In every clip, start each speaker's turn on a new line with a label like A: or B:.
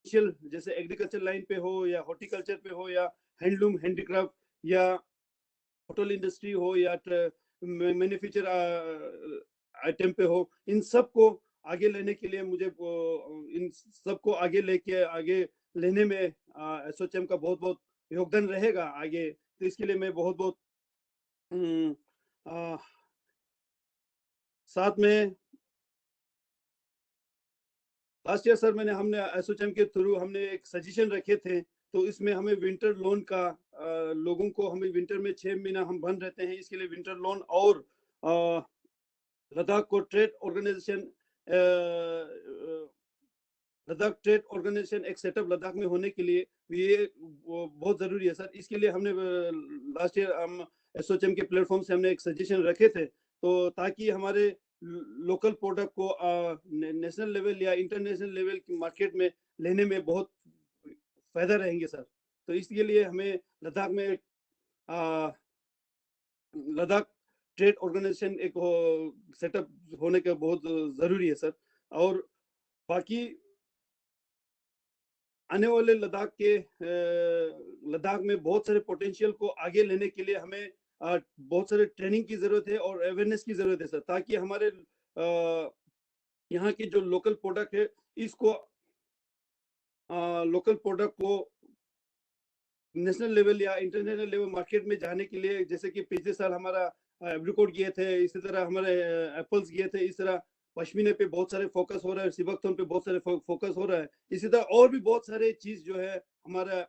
A: जैसे agriculture line पे हो या हॉर्टिकल्चर पे हो या हैंडलूम हैंडीक्राफ्ट या होटल इंडस्ट्री हो या मैन्युफैक्चर आइटम पे हो, इन सब को आगे लेने के लिए मुझे इन सबको आगे लेके आगे लेने में एसोचैम का बहुत बहुत योगदान रहेगा आगे। तो इसके लिए मैं बहुत बहुत साथ में लास्ट ईयर सर हमने एसोचैम के थ्रू हमने एक सजेशन रखे थे, तो इसमें हमें विंटर लोन का लोगों को हमें विंटर में 6 महीना हम बंद रहते हैं, इसके लिए विंटर लोन और लद्दाख को trade organisation Ladakh trade organisation एक सेटअप लद्दाख में होने के लिए ये बहुत जरूरी है सर। इसके लिए हमने लास्ट ईयर हम एसोचैम के प्लेटफॉर्म से हमने एक सजेशन रखे थे, तो ताकि हमारे लोकल प्रोडक्ट को नेशनल लेवल या इंटरनेशनल लेवल की मार्केट में लेने में बहुत फायदा रहेंगे सर। तो इसके लिए हमें लद्दाख में लद्दाख ट्रेड ऑर्गेनाइजेशन एक सेटअप होने का बहुत जरूरी है सर। और बाकी आने वाले लद्दाख में बहुत सारे पोटेंशियल को आगे लेने के लिए हमें बहुत सारे ट्रेनिंग की जरूरत है और अवेयरनेस की जरूरत है सर, ताकि हमारे यहाँ की जो लोकल प्रोडक्ट है इसको लोकल प्रोडक्ट को नेशनल लेवल या इंटरनेशनल लेवल मार्केट में जाने के लिए, जैसे कि पिछले साल हमारा एब्रिकॉट किए थे, इसी तरह हमारे एप्पल्स किए थे, इस तरह पश्मीने पे बहुत सारे फोकस हो रहा है, सिबकथन पे बहुत सारे फोकस हो रहा है, इसी तरह और भी बहुत सारे चीज जो है हमारा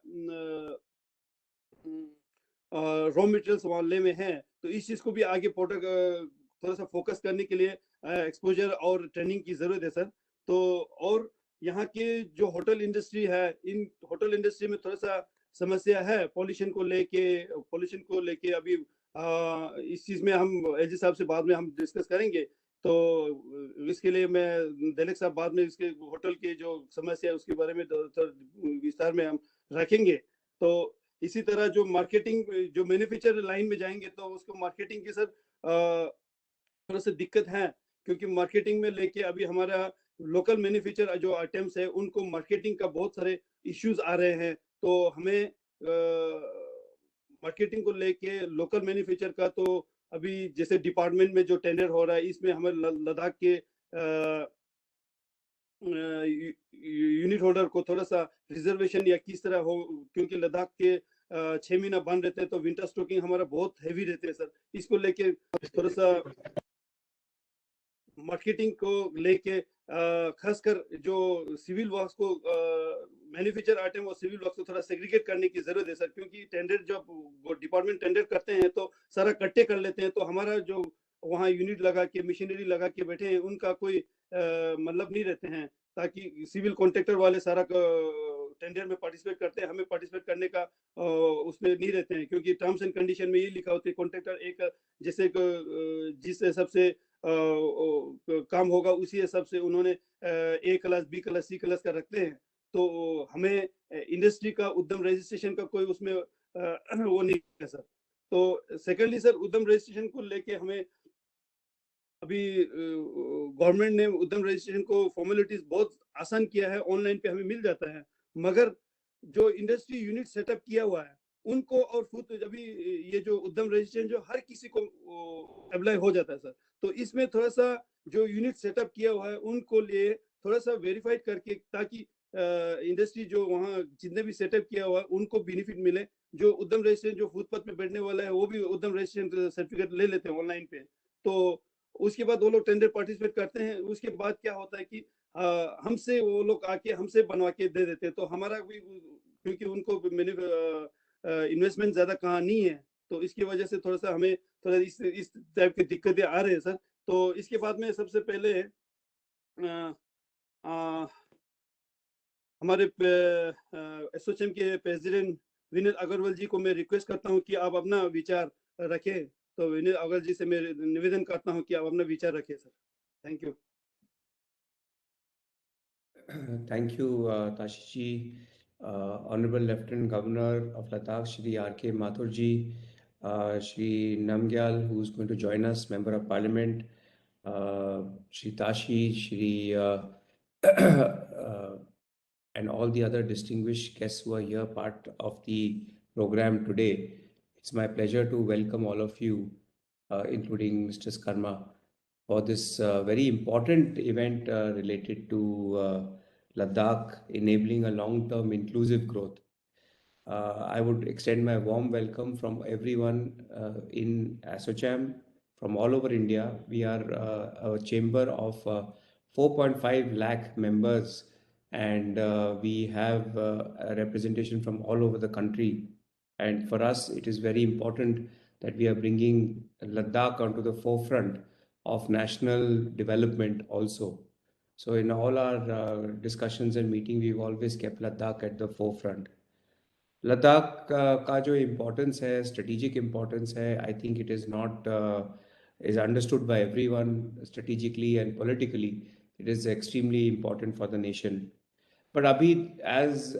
A: रॉ मटेरियल्स वाले में है। तो इस चीज को भी आगे प्रोडक्ट थोड़ा सा फोकस करने के लिए एक्सपोजर और ट्रेनिंग की जरूरत है सर। तो और यहाँ के जो होटल इंडस्ट्री है, इन होटल इंडस्ट्री में थोड़ा सा समस्या है पॉल्यूशन को लेके अभी इस चीज में हम एजी साहब से बाद में हम डिस्कस करेंगे। तो इसके लिए मैं दिलीप साहब बाद में इसके होटल के जो समस्या है उसके बारे में विस्तार में हम रखेंगे। तो इसी तरह जो मार्केटिंग जो मैन्युफैक्चर लाइन में जाएंगे तो उसको मार्केटिंग की सर थोड़ा सा दिक्कत है, क्योंकि मार्केटिंग में लेके अभी हमारा लोकल मैन्युफैक्चर जो आइटम्स है उनको मार्केटिंग का बहुत सारे इश्यूज आ रहे हैं। तो हमें मार्केटिंग को लेके लोकल मैन्युफैक्चर का तो अभी जैसे डिपार्टमेंट में जो टेंडर हो रहा है इसमें हमें लद्दाख के यूनिट होल्डर को थोड़ा सा रिजर्वेशन या किस तरह हो, क्योंकि लद्दाख के 6 महीना बंद रहते हैं तो विंटर स्टॉकिंग हमारा बहुत हैवी रहते हैं सर। इसको लेके थोड़ा सा मार्केटिंग को लेके खासकर जो सिविल वर्क्स को मैन्युफैक्चर आइटम और सिविल वर्क्स को थोड़ा सेग्रीगेट करने की जरूरत है सर, क्योंकि टेंडर जब वो डिपार्टमेंट टेंडर करते हैं तो सारा कट्टे कर लेते हैं, तो हमारा जो वहाँ यूनिट लगा के मशीनरी लगा के बैठे हैं उनका कोई मतलब नहीं रहते हैं, ताकि सिविल कॉन्ट्रैक्टर वाले सारा टेंडर में पार्टिसिपेट करते हैं, हमें पार्टिसिपेट करने का उसमें नहीं रहते हैं, क्योंकि टर्म्स एंड कंडीशन में ये लिखा होता है कॉन्ट्रैक्टर एक जैसे जिस हिसाब से काम होगा उसी हिसाब से उन्होंने A class B class C class का रखते हैं। तो हमें इंडस्ट्री का उद्यम रजिस्ट्रेशन का कोई उसमें वो नहीं है सर। तो सेकेंडली सर उद्यम रजिस्ट्रेशन को लेके हमें अभी गवर्नमेंट ने उद्यम रजिस्ट्रेशन को फॉर्मेलिटीज बहुत आसान किया है, ऑनलाइन पे हमें मिल जाता है, मगर जो इंडस्ट्री यूनिट सेटअप किया हुआ है उनको और खुद अभी ये जो उद्यम रजिस्ट्रेशन जो हर किसी को अप्लाई हो जाता है सर। तो इसमें थोड़ा सा जो यूनिट सेटअप किया हुआ है उनको लिए थोड़ा सा वेरीफाइड करके, ताकि इंडस्ट्री जो वहाँ जितने भी सेटअप किया हुआ है उनको बेनिफिट मिले। जो उद्यम रजिस्ट्रेशन जो फुटपाथ में बैठने वाला है वो भी उद्यम रजिस्ट्रेशन सर्टिफिकेट ले लेते हैं ऑनलाइन पे, तो उसके बाद वो लोग टेंडर पार्टिसिपेट करते हैं। उसके बाद क्या होता है कि हमसे वो लोग आके हमसे बनवा के दे देते हैं, तो हमारा भी क्योंकि उनको मैंने इन्वेस्टमेंट ज्यादा कहाँ नहीं है, तो इसकी वजह से थोड़ा सा हमें थोड़ा इस टाइप की दिक्कतें आ रही है सर। तो इसके बाद में सबसे पहले हमारे एसोचैम के प्रेसिडेंट विनीत अग्रवाल जी को मैं रिक्वेस्ट करता हूं कि आप अपना विचार रखें। तो विनीत अग्रवाल जी से मैं निवेदन करता हूं कि आप अपना विचार रखें sir. Thank you.
B: Thank you, Tashi ji. Honorable Lieutenant Governor of Ladakh, Shri R.K. Mathur ji, Shri Namgyal, who is going to join us, Member of Parliament, Shri Tashi, Shri and all the other distinguished guests who are here part of the program today. It's my pleasure to welcome all of you, including Mr. Skarma, for this very important event related to Ladakh, enabling a long-term inclusive growth. I would extend my warm welcome from everyone in ASSOCHAM from all over India. We are a chamber of 4.5 lakh members, and we have a representation from all over the country. And for us, it is very important that we are bringing Ladakh onto the forefront of national development also. So in all our discussions and meetings, we've always kept Ladakh at the forefront. Ladakh का जो importance है, strategic importance है, I think it is not is understood by everyone strategically and politically. It is extremely important for the nation. But अभी as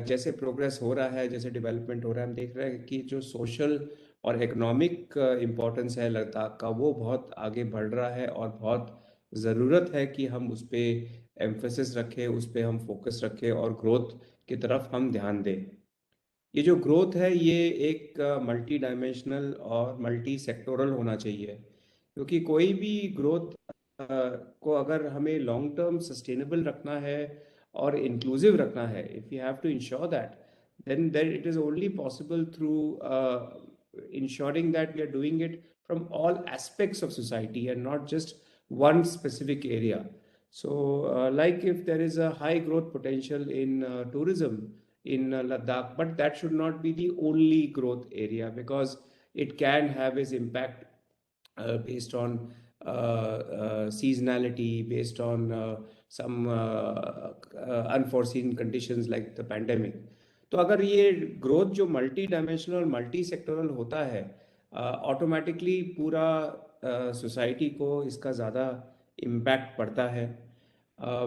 B: जैसे progress हो रहा है, जैसे डेवलपमेंट हो रहा है, हम देख रहे हैं कि जो सोशल और इकोनॉमिक इम्पोर्टेंस है लद्दाख का, वो बहुत आगे बढ़ रहा है और बहुत ज़रूरत है कि हम उस पर एम्फेसिस रखें, उस पर हम फोकस रखें और ग्रोथ की तरफ हम ध्यान दें. ये जो ग्रोथ है ये एक मल्टी डायमेंशनल और मल्टी सेक्टोरल होना चाहिए, क्योंकि कोई भी ग्रोथ को अगर हमें लॉन्ग टर्म सस्टेनेबल रखना है और इंक्लूसिव रखना है, if you have to ensure that, then it is only possible through ensuring that we are doing it from all aspects of society and not just one specific area. So like if there is a high growth potential in tourism in Ladakh, but that should not be the only growth area, because it can have its impact based on seasonality, based on some unforeseen conditions like the pandemic. तो अगर ये growth जो multi dimensional और multi sectoral होता है, automatically पूरा society को इसका ज़्यादा इम्पैक्ट पड़ता है.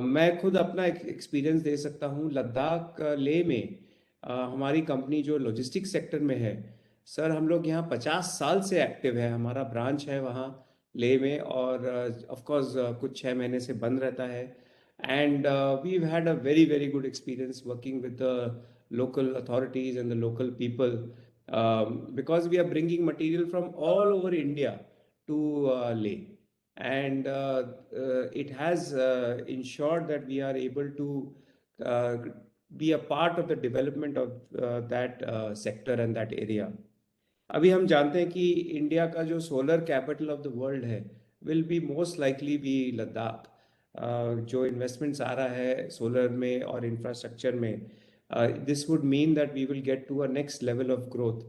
B: मैं खुद अपना एक्सपीरियंस दे सकता हूँ. लद्दाख लेह में हमारी कंपनी जो लॉजिस्टिक्स सेक्टर में है, सर हम लोग यहाँ 50 साल से एक्टिव है. हमारा ब्रांच है वहाँ लेह में, और ऑफ कोर्स कुछ 6 महीने से बंद रहता है. And we had a very very good experience working with the local authorities and the local people, because we are bringing material from all over India to Leh, and it has ensured that we are able to be a part of the development of that sector and that area. अभी हम जानते हैं कि India का जो solar capital of the world है will be most likely be Ladakh. जो investments आ रहा है सोलर में और इंफ्रास्ट्रक्चर में, this would mean that we will get to a next level of growth.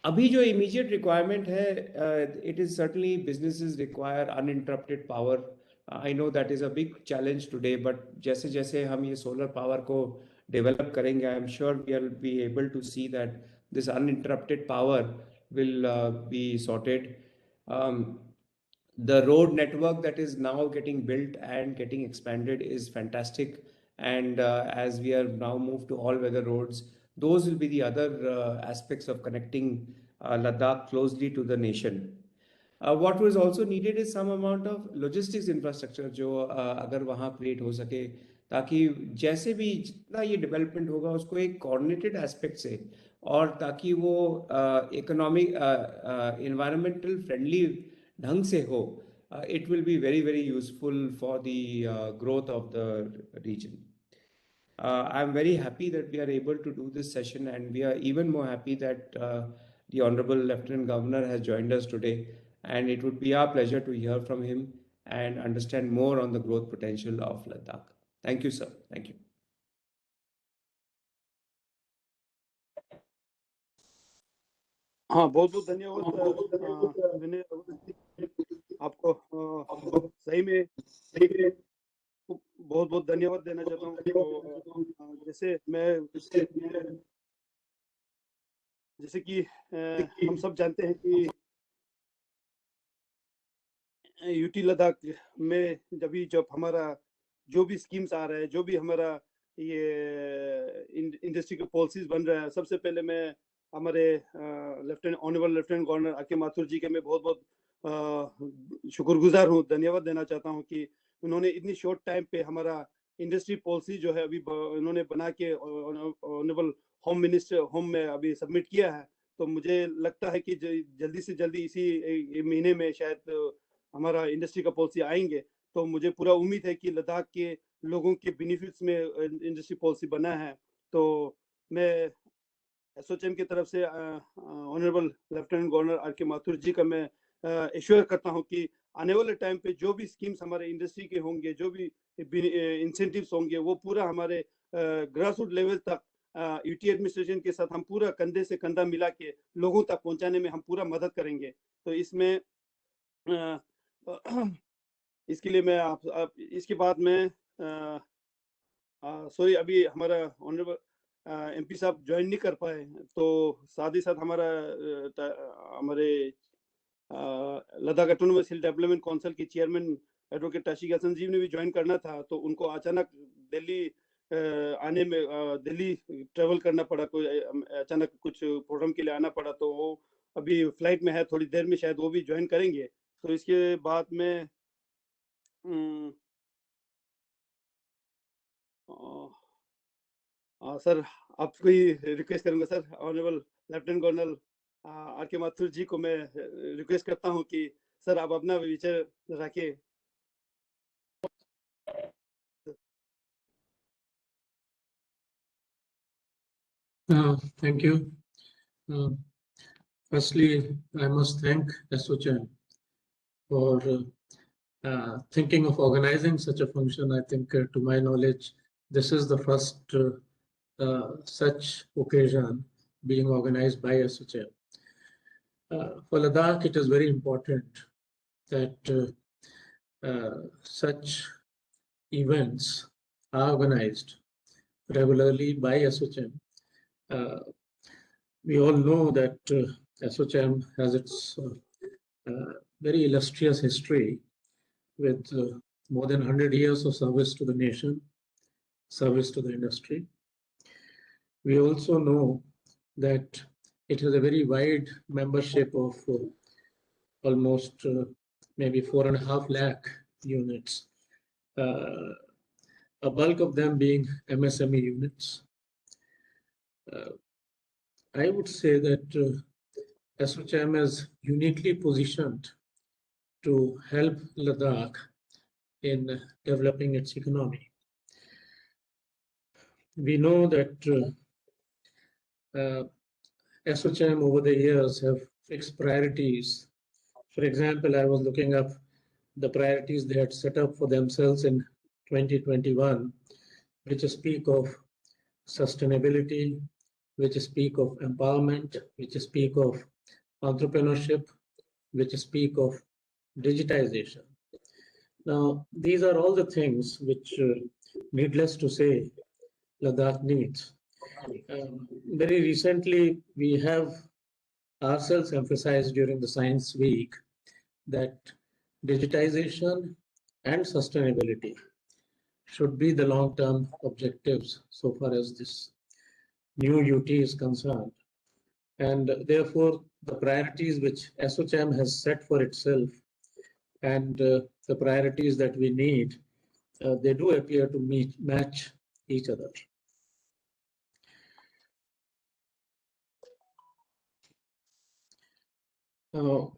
B: अभी जो immediate requirement है, it is certainly businesses require uninterrupted power. I know that is a big challenge today, but जैसे जैसे हम ये solar power को develop करेंगे, I am sure we will be able to see that this uninterrupted power will be sorted. The road network that is now getting built and getting expanded is fantastic. And as we are now moved to all-weather roads, those will be the other aspects of connecting Ladakh closely to the nation. What was also needed is some amount of logistics infrastructure जो अगर वहाँ create हो सके, ताकि जैसे भी जितना ये development होगा उसको एक coordinated aspect से, और ताकि वो economic environmental friendly ढंग से हो, it will be very very useful for the growth of the region. I'm very happy that we are able to do this session, and we are even more happy that the Honorable Lieutenant Governor has joined us today, and it would be our pleasure to hear from him and understand more on the growth potential of Ladakh. Thank you, sir. Thank you.
A: हाँ, बहुत बहुत धन्यवाद विनय आपको. सही में बहुत बहुत धन्यवाद देना चाहता हूँ. तो जैसे कि हम सब जानते हैं कि यूटी लद्दाख में जब हमारा जो भी स्कीम्स आ रहा है, जो भी हमारा ये इंडस्ट्री के पॉलिसीज बन रहा है, सबसे पहले मैं हमारे ऑनरेबल लेफ्टिनेंट गवर्नर आके माथुर जी के मैं बहुत बहुत शुक्रगुजार हूँ, धन्यवाद देना चाहता हूँ कि उन्होंने इतनी शॉर्ट टाइम पे हमारा इंडस्ट्री पॉलिसी जो है अभी उन्होंने बना के ऑनरेबल होम मिनिस्टर होम में अभी सबमिट किया है। तो मुझे लगता है कि जल्दी से जल्दी इसी महीने में शायद हमारा इंडस्ट्री का पॉलिसी आएंगे। तो मुझे पूरा उम्मीद है कि लद्दाख के लोगों के बेनिफिट्स में इंडस्ट्री पॉलिसी बना है। तो मैं एसोचैम की तरफ से honourable lieutenant governor R K Mathur जी का मैं एश्योर करता हूं कि आने वाले टाइम पे जो भी स्कीम्स हमारे इंडस्ट्री के होंगे, जो भी इंसेंटिव्स होंगे, वो पूरा हमारे ग्रास रूट लेवल तक यूटी एडमिनिस्ट्रेशन के साथ हम पूरा कंधे से कंधा मिला के लोगों तक पहुंचाने में हम पूरा मदद करेंगे। तो इसमें इसके लिए मैं आप इसके बाद में सॉरी अभी हमारा ऑनरेबल एमपी साहब ज्वाइन नहीं कर पाए, तो साथ ही साथ हमारे Ladakh autonomous hill development council के चेयरमैन एडवोकेट ताशिक हसन जी ने भी ज्वाइन करना था। तो उनको अचानक दिल्ली आने में दिल्ली ट्रेवल करना पड़ा, कोई अचानक कुछ प्रोग्राम के लिए आना पड़ा। तो वो अभी फ्लाइट में है, थोड़ी देर में शायद वो भी ज्वाइन करेंगे। तो इसके बाद में सर आपको ही रिक्वेस्ट करूंगा sir, honourable lieutenant governor R K Mathur जी को मैं रिक्वेस्ट करता हूं कि सर आप अपना विचार रखिए।
C: Thank you. Firstly, I must thank ASSOCHAM for thinking of organizing such a function. I think, to my knowledge, this is the first such occasion being organized by ASSOCHAM. For Ladakh, it is very important that such events are organized regularly by ASSOCHAM. We all know that ASSOCHAM has its very illustrious history with more than 100 years of service to the nation, service to the industry. We also know that it has a very wide membership of almost maybe 4.5 lakh units, a bulk of them being MSME units. I would say that ASSOCHAM is uniquely positioned to help Ladakh in developing its economy. We know that ASSOCHAM over the years have fixed priorities. For example, I was looking up the priorities they had set up for themselves in 2021, which speak of sustainability, which speak of empowerment, which speak of entrepreneurship, which speak of digitization. Now, these are all the things which, needless to say, Ladakh needs. Very recently, we have ourselves emphasized during the Science Week that digitization and sustainability should be the long-term objectives so far as this new UT is concerned. And therefore, the priorities which ASSOCHAM has set for itself and the priorities that we need, they do appear to match each other. Now,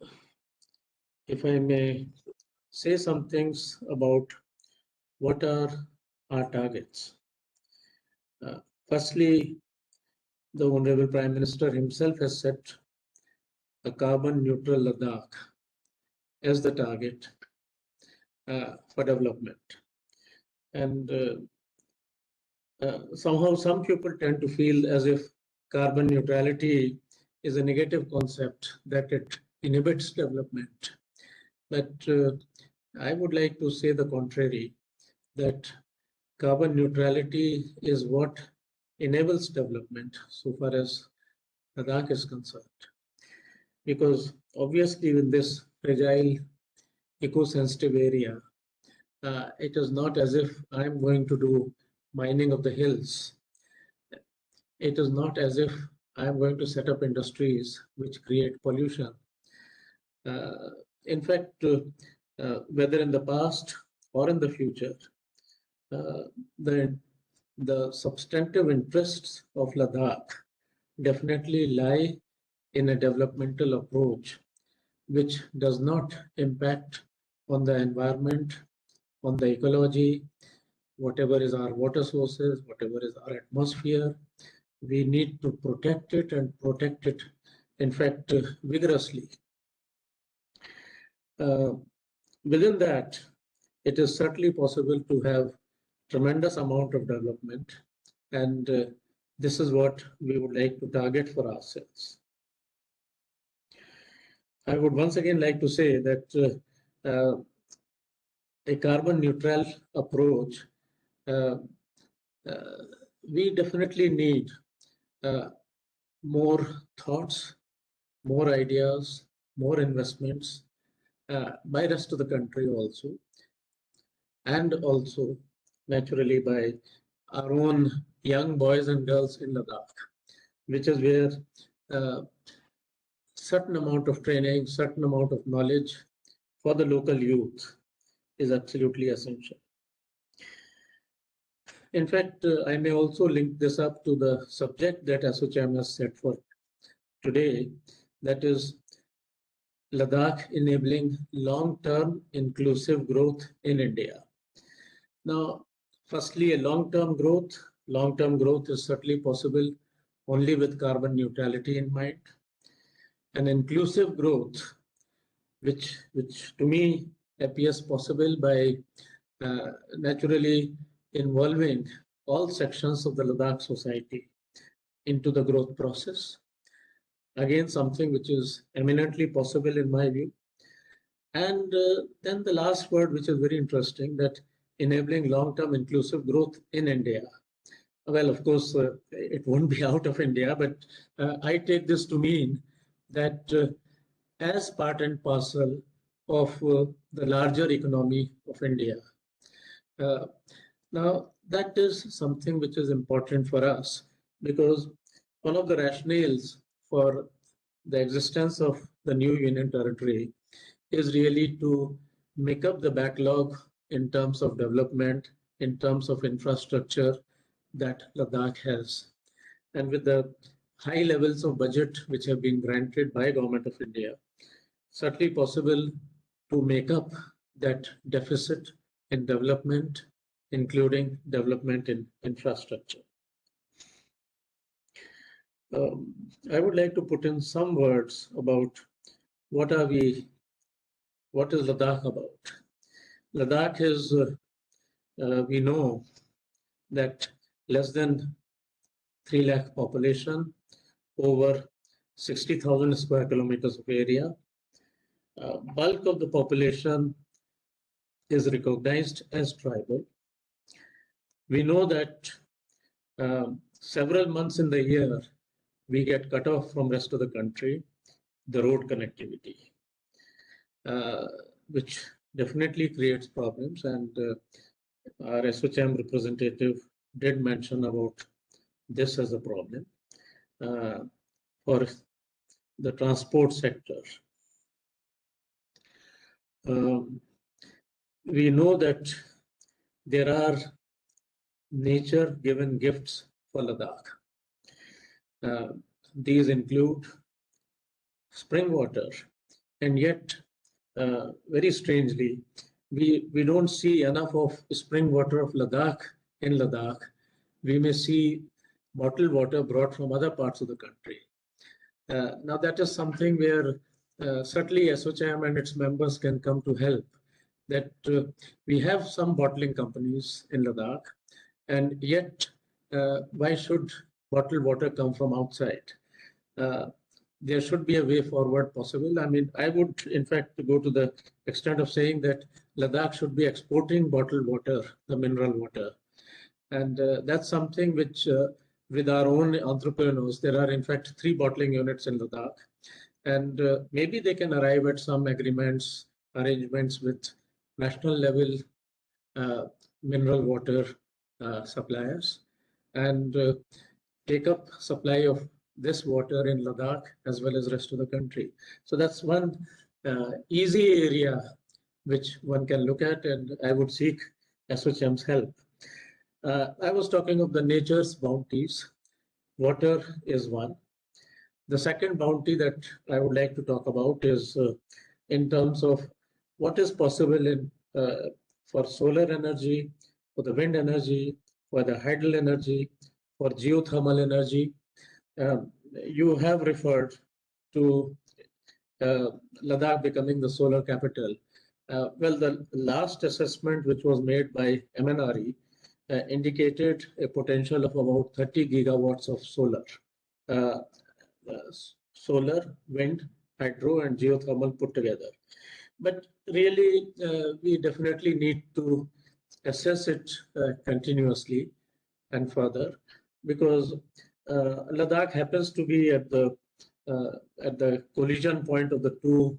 C: if I may say some things about what are our targets. Firstly, the Honorable Prime Minister himself has set a carbon neutral Ladakh as the target for development. And somehow some people tend to feel as if carbon neutrality is a negative concept, that it inhibits development. But I would like to say the contrary, that carbon neutrality is what enables development so far as Ladakh is concerned. Because obviously in this fragile eco-sensitive area, it is not as if I'm going to do mining of the hills. It is not as if I'm going to set up industries which create pollution. In fact, whether in the past or in the future, the substantive interests of Ladakh definitely lie in a developmental approach which does not impact on the environment, on the ecology, whatever is our water sources, whatever is our atmosphere. We need to protect it and protect it, in fact, vigorously. Within that, it is certainly possible to have tremendous amount of development, and this is what we would like to target for ourselves. I would once again like to say that a carbon neutral approach, we definitely need more thoughts, more ideas, more investments by rest of the country also, and also naturally by our own young boys and girls in Ladakh, which is where certain amount of training, certain amount of knowledge for the local youth is absolutely essential. In fact, I may also link this up to the subject that ASSOCHAM has set for today, that is Ladakh enabling long-term inclusive growth in India. Now, firstly, a long-term growth is certainly possible only with carbon neutrality in mind. An inclusive growth, which to me appears possible by naturally involving all sections of the Ladakh society into the growth process. Again, something which is eminently possible in my view. And then the last word, which is very interesting, that enabling long-term inclusive growth in India. Well, of course, it won't be out of India, but I take this to mean that as part and parcel of the larger economy of India. Now, that is something which is important for us, because one of the rationales for the existence of the new Union Territory is really to make up the backlog in terms of development, in terms of infrastructure that Ladakh has. And with the high levels of budget which have been granted by Government of India, certainly possible to make up that deficit in development, including development in infrastructure. I would like to put in some words about what is Ladakh about. Ladakh is, we know that less than 3 lakh population, over 60,000 square kilometers of area. Bulk of the population is recognized as tribal. We know that several months in the year, we get cut off from rest of the country, the road connectivity, which definitely creates problems. And our ASSOCHAM representative did mention about this as a problem for the transport sector. We know that there are nature given gifts for Ladakh. These include spring water, and yet very strangely, we don't see enough of spring water of Ladakh in Ladakh. We may see bottled water brought from other parts of the country. Now that is something where certainly ASSOCHAM and its members can come to help. That we have some bottling companies in Ladakh, and yet why should bottled water come from outside? There should be a way forward possible. I mean, I would in fact go to the extent of saying that Ladakh should be exporting bottled water, the mineral water. And that's something which with our own entrepreneurs, there are in fact 3 bottling units in Ladakh. And maybe they can arrive at some arrangements with national level mineral water suppliers and take up supply of this water in Ladakh as well as rest of the country. So that's one easy area which one can look at, and I would seek ASSOCHAM's help. I was talking of the nature's bounties. Water is one. The second bounty that I would like to talk about is in terms of what is possible in for solar energy, for the wind energy, for the hydel energy, for geothermal energy. You have referred to Ladakh becoming the solar capital. Well, the last assessment, which was made by MNRE, indicated a potential of about 30 gigawatts of solar. Solar, wind, hydro, and geothermal put together. But really, we definitely need to assess it continuously and further, because Ladakh happens to be at the collision point of the two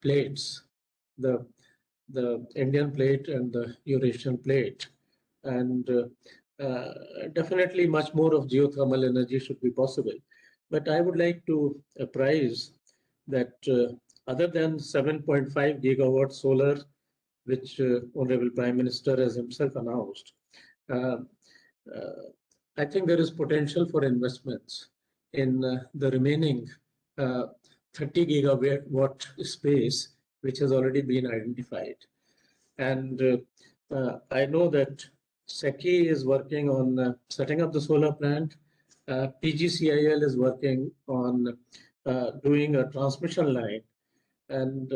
C: plates, the Indian plate and the Eurasian plate, and definitely much more of geothermal energy should be possible. But I would like to apprise that other than 7.5 gigawatt solar, which Honorable Prime Minister has himself announced, I think there is potential for investments in the remaining 30 gigawatt space, which has already been identified. And I know that SECI is working on setting up the solar plant. PGCIL is working on doing a transmission line. And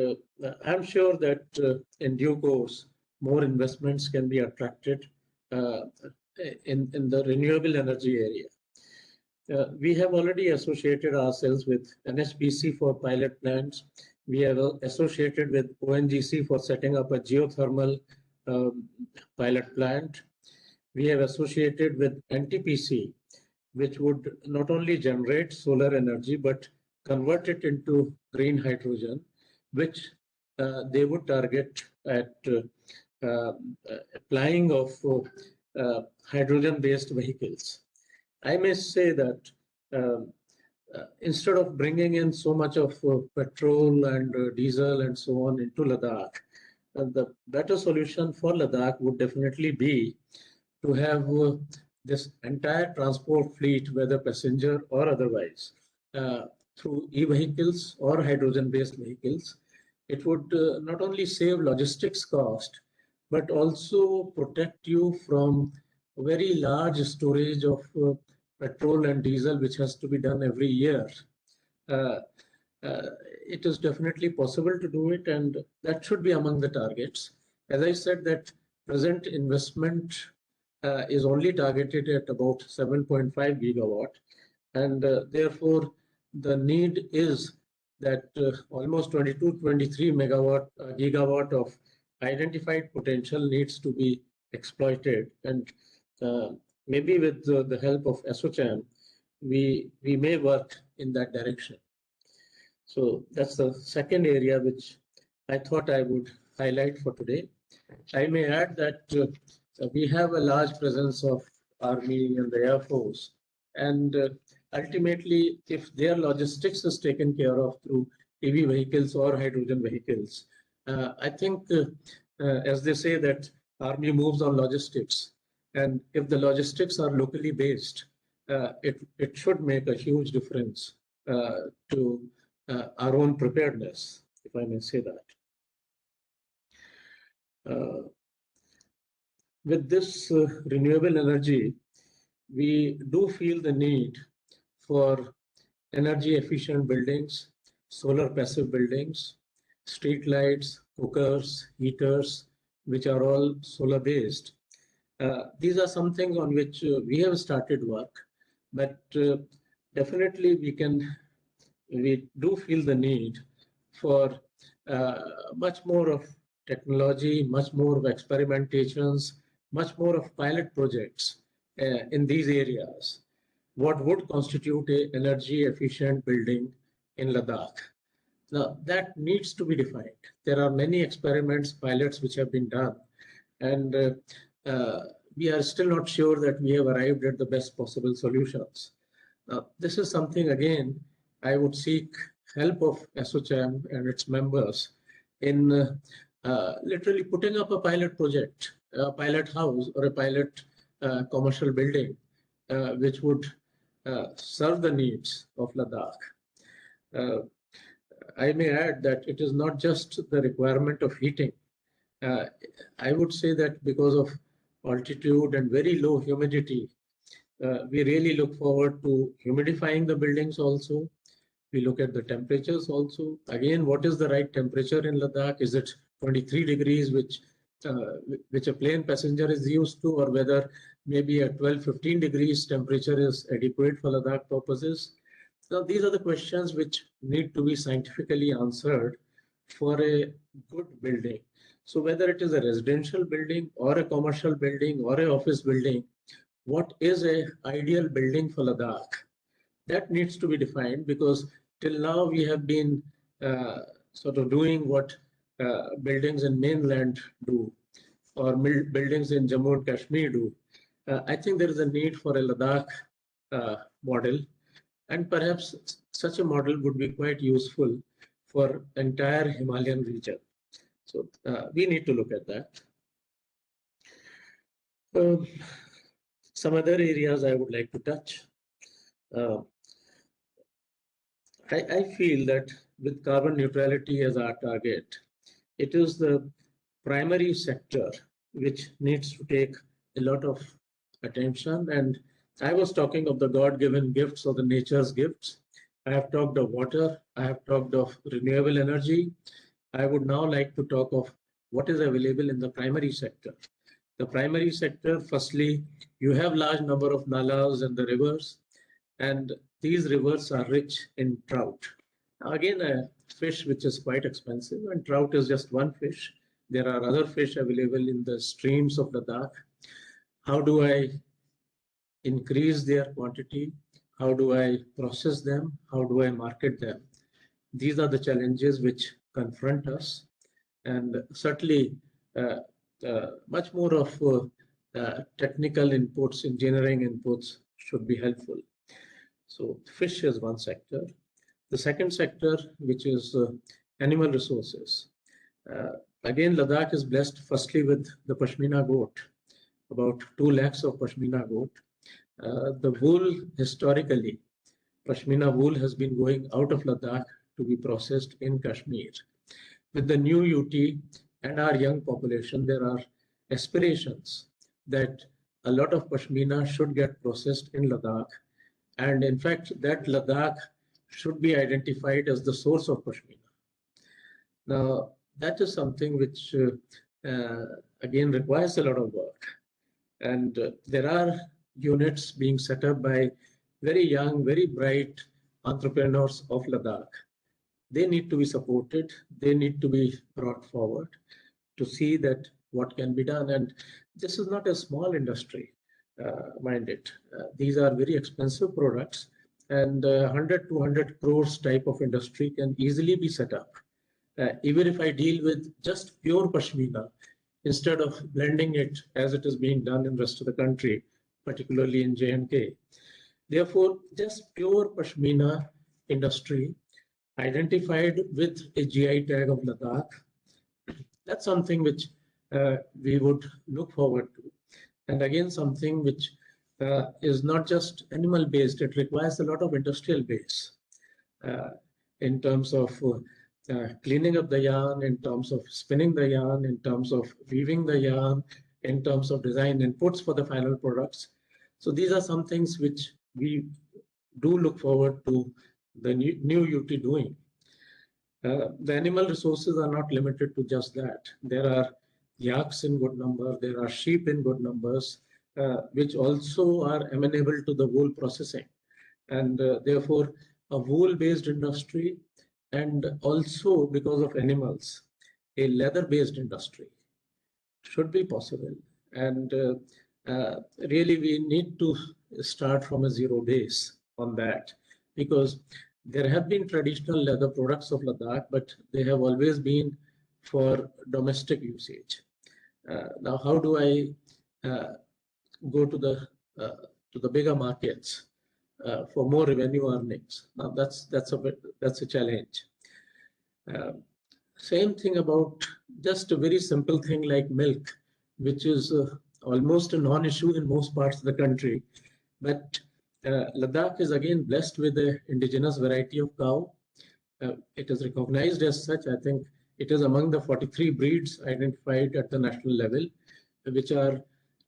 C: I'm sure that in due course, more investments can be attracted in the renewable energy area. We have already associated ourselves with NHPC for pilot plants. We have associated with ONGC for setting up a geothermal pilot plant. We have associated with NTPC, which would not only generate solar energy, but convert it into green hydrogen, which they would target at applying of hydrogen-based vehicles. I may say that instead of bringing in so much of petrol and diesel and so on into Ladakh, the better solution for Ladakh would definitely be to have this entire transport fleet, whether passenger or otherwise, through e-vehicles or hydrogen-based vehicles. It would not only save logistics cost, but also protect you from very large storage of petrol and diesel, which has to be done every year. It is definitely possible to do it, and that should be among the targets. As I said, that present investment is only targeted at about 7.5 gigawatt, and therefore the need is that almost 22-23 gigawatt of identified potential needs to be exploited, and maybe with the help of ASSOCHAM, we may work in that direction. So that's the second area which I thought I would highlight for today. I may add that we have a large presence of Army and the Air Force, and ultimately, if their logistics is taken care of through EV vehicles or hydrogen vehicles, I think, as they say, that Army moves on logistics, and if the logistics are locally based, it should make a huge difference to our own preparedness, if I may say that. With this renewable energy, we do feel the need for energy efficient buildings, solar passive buildings, street lights, cookers, heaters, which are all solar based. These are some things on which we have started work, but definitely we do feel the need for much more of technology, much more of experimentations, much more of pilot projects in these areas. What would constitute an energy efficient building in Ladakh? Now, that needs to be defined. There are many experiments, pilots which have been done, and we are still not sure that we have arrived at the best possible solutions. This is something, again, I would seek help of ASSOCHAM and its members in literally putting up a pilot project, a pilot house or a pilot commercial building which would serve the needs of Ladakh. I may add that it is not just the requirement of heating. I would say that because of altitude and very low humidity, we really look forward to humidifying the buildings also. We look at the temperatures also. Again, what is the right temperature in Ladakh? Is it 23 degrees, which a plane passenger is used to, or whether maybe a 12-15 degrees temperature is adequate for Ladakh purposes? Now, these are the questions which need to be scientifically answered for a good building. So whether it is a residential building or a commercial building or an office building, what is an ideal building for Ladakh? That needs to be defined, because till now we have been sort of doing what buildings in mainland do, or buildings in Jammu and Kashmir do. I think there is a need for a Ladakh model, and perhaps such a model would be quite useful for entire Himalayan region. So we need to look at that. Some other areas I would like to touch. I feel that with carbon neutrality as our target, it is the primary sector which needs to take a lot of attention. And I was talking of the God-given gifts or the nature's gifts. I have talked of water. I have talked of renewable energy. I would now like to talk of what is available in the primary sector. The primary sector, firstly, you have large number of nalas and the rivers, and these rivers are rich in trout. Now, again, a fish which is quite expensive, and trout is just one fish. There are other fish available in the streams of Ladakh. How do I increase their quantity? How do I process them? How do I market them? These are the challenges which confront us, and certainly much more of technical inputs, engineering inputs should be helpful. So fish is one sector. The second sector, which is animal resources. Again, Ladakh is blessed firstly with the Pashmina goat, about 2 lakhs of Pashmina goat. The wool, historically, Pashmina wool has been going out of Ladakh to be processed in Kashmir. With the new UT and our young population, there are aspirations that a lot of Pashmina should get processed in Ladakh. And in fact, that Ladakh should be identified as the source of Pashmina. Now, that is something which, again, requires a lot of work. And there are units being set up by very young, very bright entrepreneurs of Ladakh. They need to be supported. They need to be brought forward to see that what can be done. And this is not a small industry, mind it. These are very expensive products, and 100 to 200 crores type of industry can easily be set up. Even if I deal with just pure Pashmina, instead of blending it as it is being done in the rest of the country, particularly in J&K. Therefore, just pure Pashmina industry identified with a GI tag of Ladakh, that's something which we would look forward to. And again, something which is not just animal based, it requires a lot of industrial base in terms of cleaning up the yarn, in terms of spinning the yarn, in terms of weaving the yarn, in terms of design inputs for the final products. So these are some things which we do look forward to the new UT doing. The animal resources are not limited to just that. There are yaks in good number, there are sheep in good numbers, which also are amenable to the wool processing. And therefore, a wool-based industry, and also because of animals, a leather-based industry should be possible. And really, we need to start from a zero base on that, because there have been traditional leather products of Ladakh, but they have always been for domestic usage. Now, how do I go to the bigger markets for more revenue earnings? Now, that's a challenge. Same thing about just a very simple thing like milk, which is almost a non-issue in most parts of the country. But Ladakh is again blessed with the indigenous variety of cow. It is recognized as such. I think it is among the 43 breeds identified at the national level, which are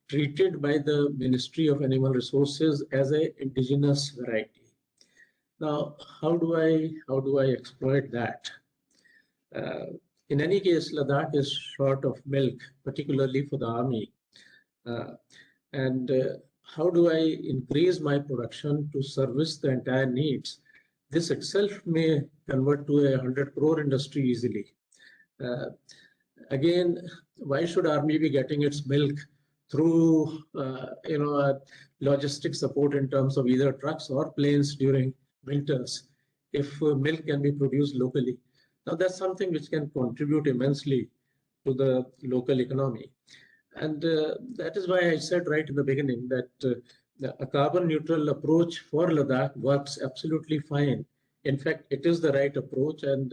C: treated by the Ministry of Animal Resources as an indigenous variety. Now, how do I exploit that? In any case, Ladakh is short of milk, particularly for the army. And how do I increase my production to service the entire needs? This itself may convert to a 100 crore industry easily. Again, why should army be getting its milk through logistic support in terms of either trucks or planes during winters if milk can be produced locally? Now that's something which can contribute immensely to the local economy. And that is why I said right in the beginning that a carbon neutral approach for Ladakh works absolutely fine. In fact, it is the right approach, and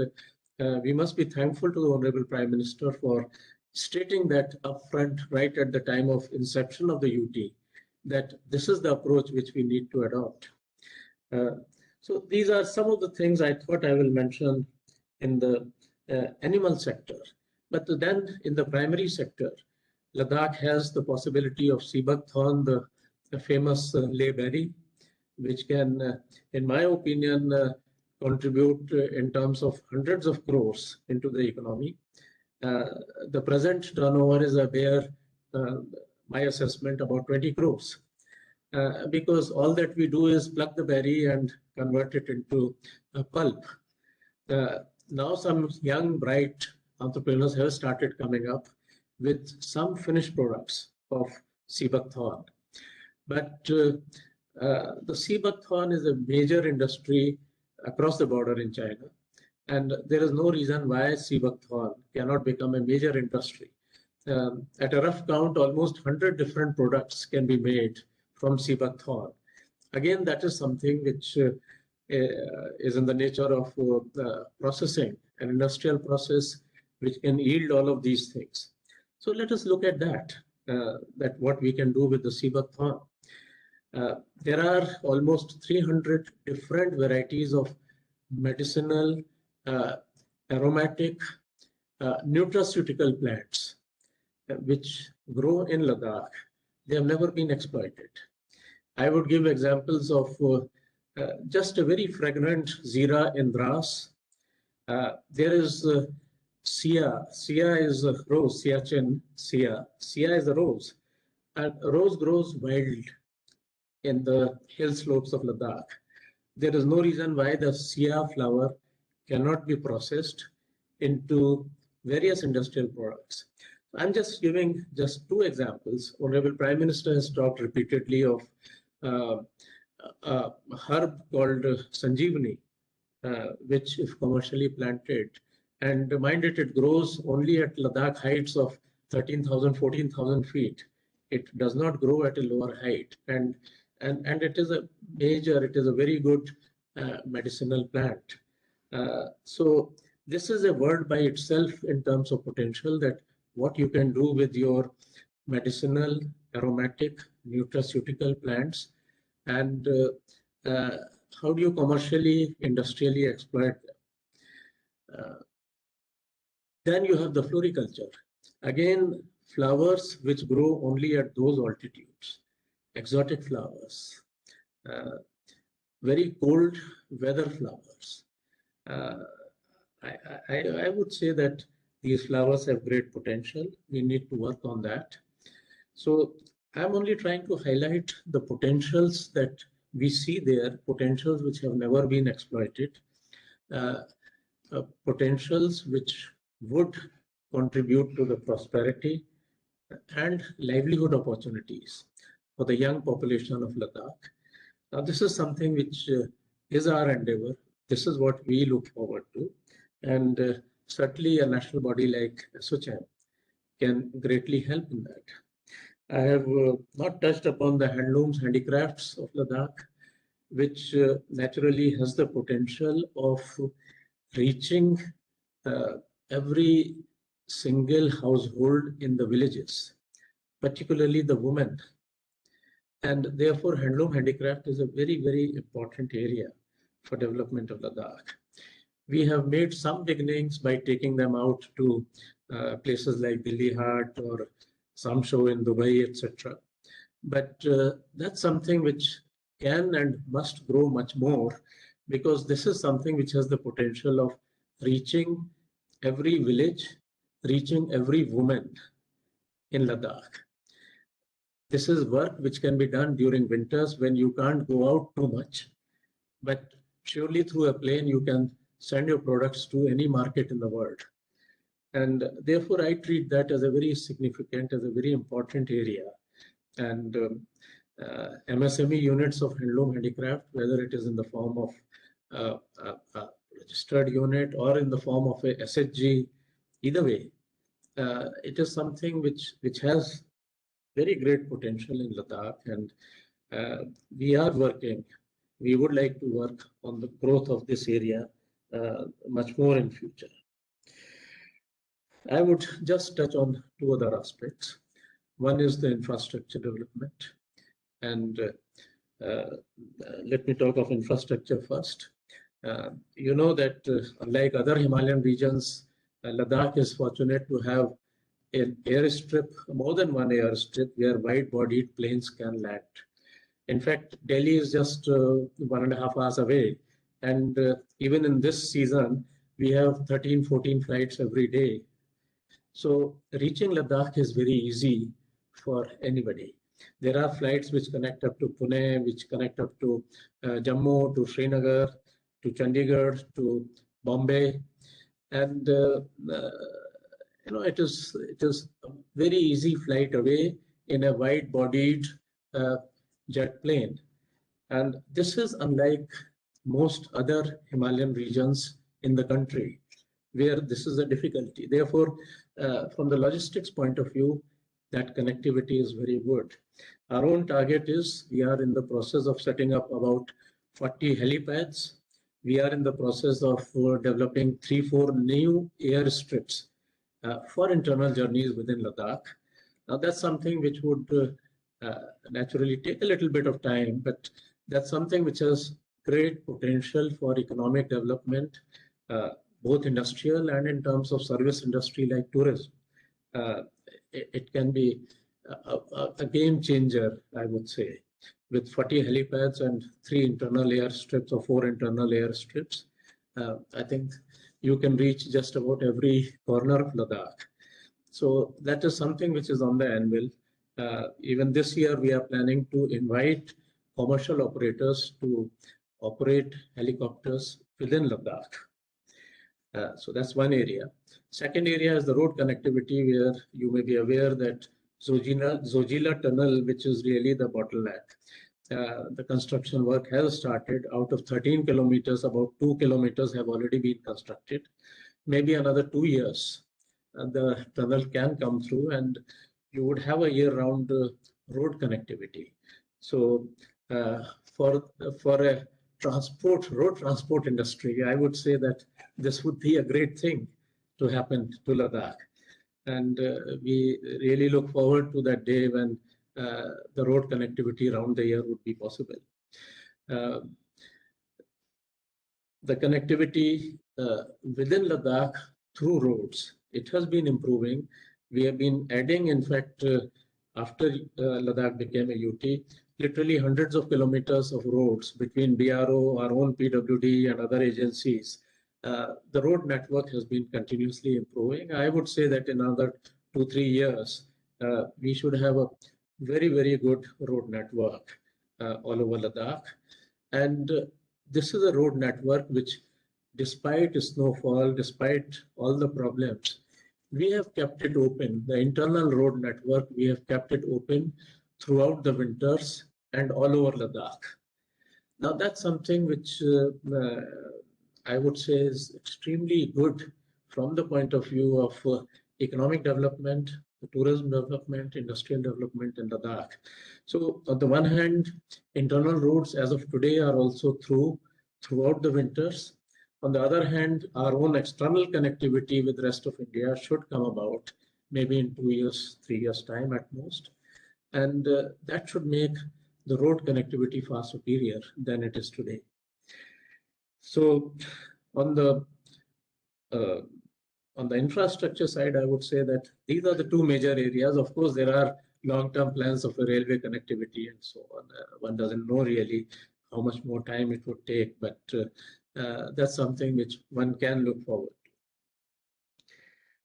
C: we must be thankful to the Honorable Prime Minister for stating that upfront right at the time of inception of the UT, that this is the approach which we need to adopt. So these are some of the things I thought I will mention in the animal sector. But then in the primary sector, Ladakh has the possibility of sea buckthorn, the famous layberry, which can, in my opinion, contribute in terms of hundreds of crores into the economy. The present turnover is a bare, my assessment, about 20 crores. Because all that we do is pluck the berry and convert it into pulp. Now some young, bright entrepreneurs have started coming up with some finished products of sea buckthorn. But the sea buckthorn is a major industry across the border in China. And there is no reason why sea buckthorn cannot become a major industry. At a rough count, almost 100 different products can be made from sea buckthorn. Again, that is something which is in the nature of processing, an industrial process which can yield all of these things. So let us look at that what we can do with the sea buckthorn. There are almost 300 different varieties of medicinal, aromatic, nutraceutical plants which grow in Ladakh. They have never been exploited. I would give examples of just a very fragrant Zira in Dras. There is Sia. Sia is a rose, Siachen, Sia. Sia is a rose. And rose grows wild in the hill slopes of Ladakh. There is no reason why the Sia flower cannot be processed into various industrial products. I'm just giving just two examples. Honorable Prime Minister has talked repeatedly of a herb called Sanjeevani, which if commercially planted, and mind it grows only at Ladakh heights of 13,000, 14,000 feet. It does not grow at a lower height. And it is a major, it is a very good medicinal plant. So this is a word by itself in terms of potential, that what you can do with your medicinal, aromatic, nutraceutical plants, and how do you commercially, industrially exploit them. Then you have the floriculture. Again, flowers which grow only at those altitudes, exotic flowers, very cold weather flowers. I would say that these flowers have great potential. We need to work on that. So I'm only trying to highlight the potentials that we see there, potentials which have never been exploited, potentials which would contribute to the prosperity and livelihood opportunities for the young population of Ladakh. Now, this is something which is our endeavor. This is what we look forward to. And certainly a national body like ASSOCHAM can greatly help in that. I have not touched upon the handlooms, handicrafts of Ladakh, which naturally has the potential of reaching every single household in the villages. particularly the women. And therefore, handloom handicraft is a very, very important area for development of Ladakh. We have made some beginnings by taking them out to places like Delhi Haat or some show in Dubai, etc. But that's something which can and must grow much more, because this is something which has the potential of reaching every village, reaching every woman in Ladakh. This is work which can be done during winters when you can't go out too much, but surely through a plane you can send your products to any market in the world. And therefore, I treat that as a very significant, as a very important area. And MSME units of handloom handicraft, whether it is in the form of a registered unit or in the form of a SHG, either way, it is something which has very great potential in Ladakh, and we are working. We would like to work on the growth of this area much more in future. I would just touch on two other aspects. One is the infrastructure development, and let me talk of infrastructure first. You know that unlike other Himalayan regions, Ladakh is fortunate to have an airstrip, more than one airstrip, where wide-bodied planes can land. In fact, Delhi is just 1.5 hours away, and even in this season, we have 13, 14 flights every day. So reaching Ladakh is very easy for anybody. There are flights which connect up to Pune, which connect up to Jammu, to Srinagar, to Chandigarh, to Bombay, and you know, it is a very easy flight away in a wide-bodied jet plane. And this is unlike most other Himalayan regions in the country, where this is a difficulty. Therefore, from the logistics point of view, that connectivity is very good. Our own target is, we are in the process of setting up about 40 helipads. We are in the process of developing 3-4 new airstrips for internal journeys within Ladakh. Now that's something which would naturally take a little bit of time, but that's something which has great potential for economic development, both industrial and in terms of service industry like tourism. It can be a game changer, I would say, with 40 helipads and 3 internal airstrips or 4 internal airstrips. I think you can reach just about every corner of Ladakh. So that is something which is on the anvil. Even this year, we are planning to invite commercial operators to operate helicopters within Ladakh. So that's one area. Second area is the road connectivity, where you may be aware that Zojila Tunnel, which is really the bottleneck. The construction work has started. Out of 13 kilometers, about 2 kilometers have already been constructed. Maybe another 2 years, the tunnel can come through, and you would have a year-round road connectivity. So for a road transport industry, I would say that this would be a great thing to happen to Ladakh. And we really look forward to that day when the road connectivity around the year would be possible. The connectivity within Ladakh through roads, it has been improving. We have been adding, in fact, after Ladakh became a UT, literally hundreds of kilometers of roads between BRO, our own PWD, and other agencies. The road network has been continuously improving. I would say that in another 2-3 years, we should have a very, very good road network all over Ladakh. And this is a road network which, despite snowfall, despite all the problems, we have kept it open. The internal road network, we have kept it open throughout the winters and all over Ladakh. Now that's something which I would say is extremely good from the point of view of economic development, tourism development, industrial development in Ladakh. So on the one hand, internal roads as of today are also throughout the winters. On the other hand, our own external connectivity with the rest of India should come about maybe in 2 years, 3 years time at most. And that should make the road connectivity far superior than it is today. So on the infrastructure side, I would say that these are the two major areas. Of course, there are long-term plans of a railway connectivity and so on. One doesn't know really how much more time it would take, but that's something which one can look forward to.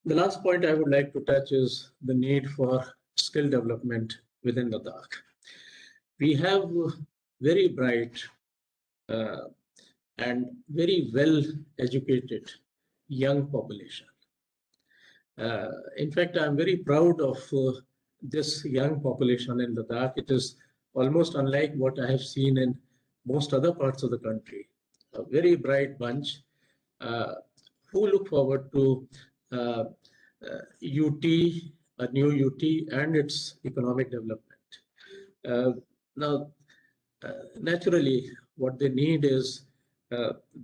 C: The last point I would like to touch is the need for skill development within Ladakh. We have very bright and very well educated young population. In fact, I'm very proud of this young population in Ladakh. It is almost unlike what I have seen in most other parts of the country. A very bright bunch who look forward to UT, a new UT, and its economic development. Now, naturally, what they need is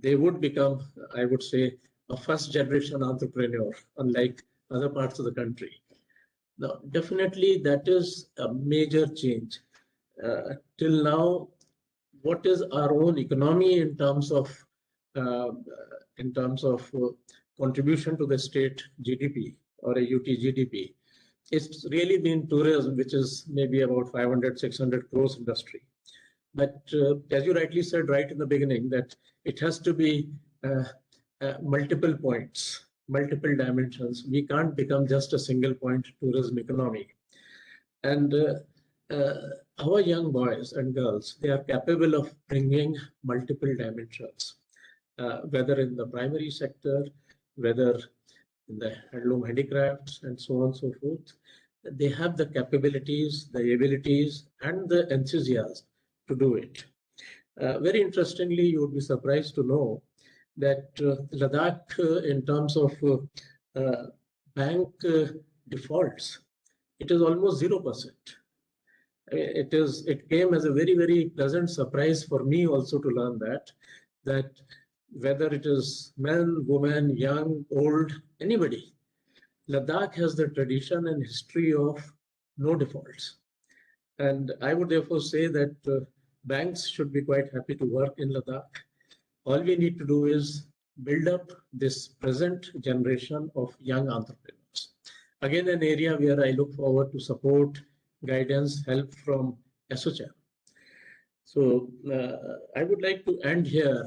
C: they would become, I would say, a first-generation entrepreneur, unlike other parts of the country. Now, definitely, that is a major change. Till now, what is our own economy in terms of contribution to the state GDP or a UT GDP? It's really been tourism, which is maybe about 500, 600 crores industry. But as you rightly said right in the beginning, that it has to be multiple points, multiple dimensions. We can't become just a single point tourism economy. And our young boys and girls, they are capable of bringing multiple dimensions, whether in the primary sector, whether in the handloom handicrafts and so on and so forth. They have the capabilities, the abilities, and the enthusiasm to do it. Very interestingly, you would be surprised to know that Ladakh, in terms of bank defaults, it is almost 0%. It came as a very, very pleasant surprise for me also to learn that whether it is men, women, young, old, anybody, Ladakh has the tradition and history of no defaults. And I would therefore say that banks should be quite happy to work in Ladakh. All we need to do is build up this present generation of young entrepreneurs. Again, an area where I look forward to support, guidance, help from ASSOCHAM. So I would like to end here.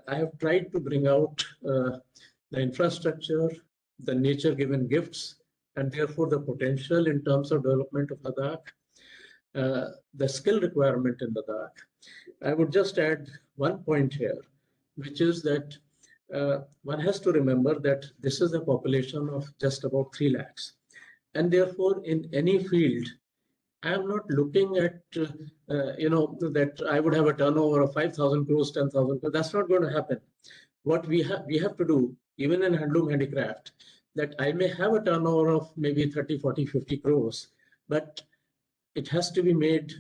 C: I have tried to bring out the infrastructure, the nature-given gifts, and therefore the potential in terms of development of Ladakh, the skill requirement in Ladakh. I would just add one point here, which is that one has to remember that this is a population of just about 3 lakhs. And therefore, in any field, I am not looking at, that I would have a turnover of 5,000 crores, 10,000 crores. That's not going to happen. What we have to do, even in handloom handicraft, that I may have a turnover of maybe 30, 40, 50 crores, but it has to be made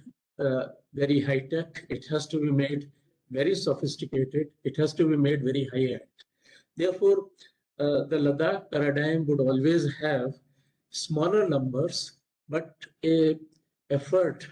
C: very high tech. It has to be made very sophisticated. It has to be made very high end. Therefore, the Ladakh paradigm would always have smaller numbers, but a effort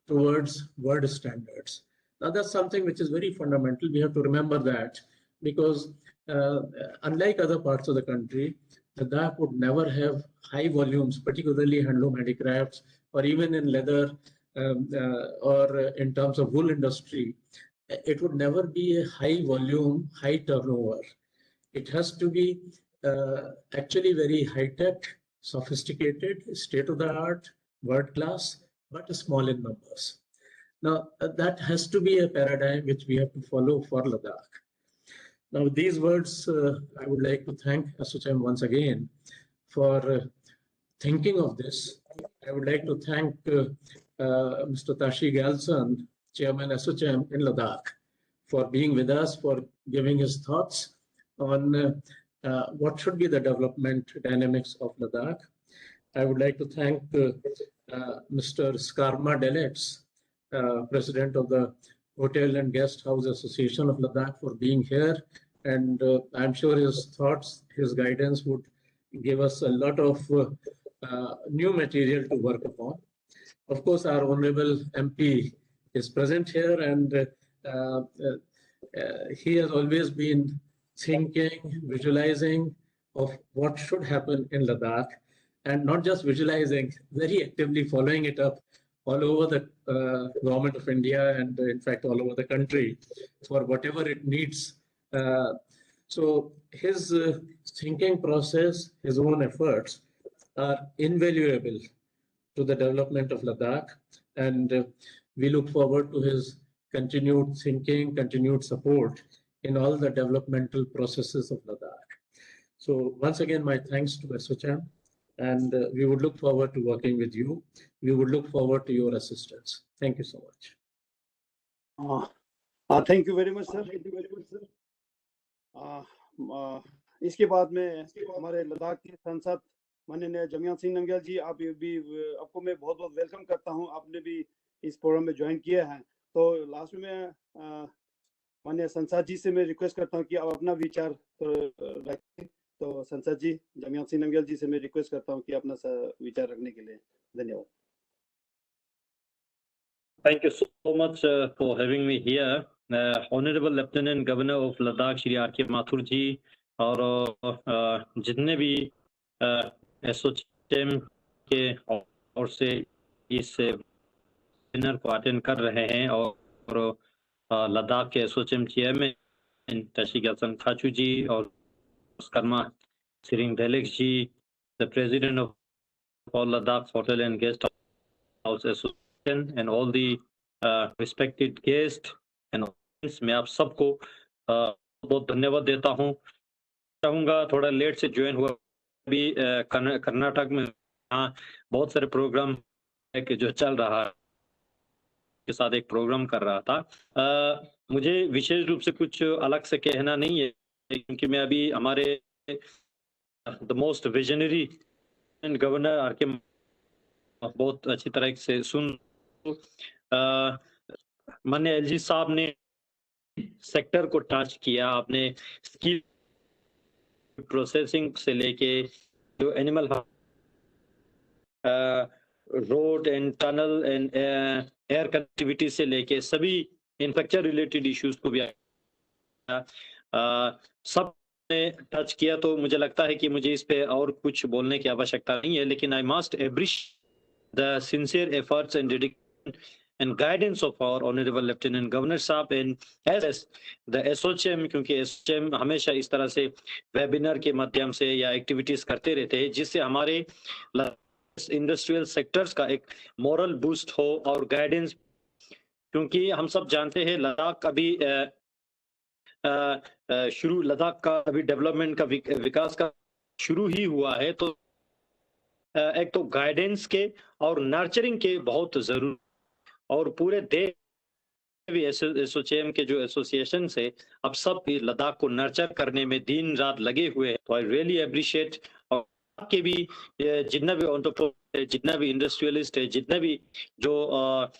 C: towards world standards. Now, that's something which is very fundamental. We have to remember that, because unlike other parts of the country, Ladakh would never have high volumes, particularly handloom handicrafts, or even in leather or in terms of wool industry. It would never be a high volume, high turnover. It has to be actually very high tech, sophisticated, state of the art, world class, but small in numbers. Now, that has to be a paradigm which we have to follow for Ladakh. Now, with these words, I would like to thank ASSOCHAM once again for thinking of this. I would like to thank Mr. Tashi Galson, Chairman ASSOCHAM in Ladakh, for being with us, for giving his thoughts on what should be the development dynamics of Ladakh. I would like to thank Mr. Skarma Delets, President of the Hotel and Guest House Association of Ladakh, for being here. And I'm sure his thoughts, his guidance would give us a lot of new material to work upon. Of course, our Honorable MP is present here, and he has always been thinking, visualizing of what should happen in Ladakh, and not just visualizing, very actively following it up all over the government of India and in fact all over the country for whatever it needs. So his thinking process, his own efforts are invaluable to the development of Ladakh, and we look forward to his continued thinking, continued support in all the developmental processes of Ladakh. So once again, my thanks to ASSOCHAM, and we would look forward to working with you. We would look forward to your assistance. Thank you so much.
A: Thank you very much, sir. Thank you very much, sir. इसके बाद में हमारे लद्दाख के सांसद माननीय जमियात सिंह नमग्याल जी, आप भी आपको मैं बहुत बहुत वेलकम करता हूं। आपने भी इस प्रोग्राम में ज्वाइन किया है। तो लास्ट में माननीय संसद जी से मैं रिक्वेस्ट करता हूं कि आप अपना विचार रखें। तो संसद जी, जमियात सिंह नमग्याल जी से मैं रिक्वेस्ट करता हूं कि अपना विचार रखने के लिए धन्यवाद।
D: Thank you so much for having me here. Honorable Lieutenant Governor of Ladakh Shri R.K. Mathur जी और जितने भी ASSOCHAM के और से इस सेमिनार को अटेंड कर रहे हैं और लद्दाख के ASSOCHAM चेयरमैन ताशी ग्याल्सन खाचू जी और Karma Tsering Delex ji, the President of all Ladakh Hotel and Guest House Association and all the respected guests and audience, मैं आप सबको बहुत धन्यवाद देता हूँ। चाहूँगा थोड़ा लेट से ज्वाइन हुआ, अभी कर्नाटक में यहाँ बहुत सारे प्रोग्राम है जो चल रहा है, के साथ एक प्रोग्राम कर रहा था। मुझे विशेष रूप से कुछ अलग से कहना नहीं है, क्योंकि मैं अभी हमारे the most visionary governor R K बहुत अच्छी तरह से सुन। माननीय एलजी साहब ने सेक्टर को टच किया, आपने स्किल प्रोसेसिंग से लेके जो animal road and tunnel and air connectivity से लेके सभी इंफ्रास्ट्रक्चर रिलेटेड इश्यूज को भी सब ने टच किया। तो मुझे लगता है कि मुझे इस पे और कुछ बोलने की आवश्यकता नहीं है, लेकिन I must appreciate the sincere efforts and dedication and guidance of our honorable Lieutenant Governor साहब and as the ASSOCHAM, क्योंकि ASSOCHAM हमेशा इस तरह से वेबिनार के माध्यम से या एक्टिविटीज करते रहते हैं जिससे हमारे इंडस्ट्रियल सेक्टर्स का एक मॉरल बूस्ट हो और गाइडेंस, क्योंकि हम सब जानते हैं लद्दाख अभी लद्दाख का अभी डेवलपमेंट का विकास का शुरू ही हुआ है। तो एक तो गाइडेंस के और नर्चरिंग के बहुत जरूरी, और पूरे देश भी ASSOCHAM के जो एसोसिएशन है अब सब भी लद्दाख को नर्चर करने में दिन रात लगे हुए हैं। तो आई रियली अप्रिशिएट, और के भी जितना भी एंटरप्रेन्योर, जितना भी इंडस्ट्रियलिस्ट है, जितना भी जो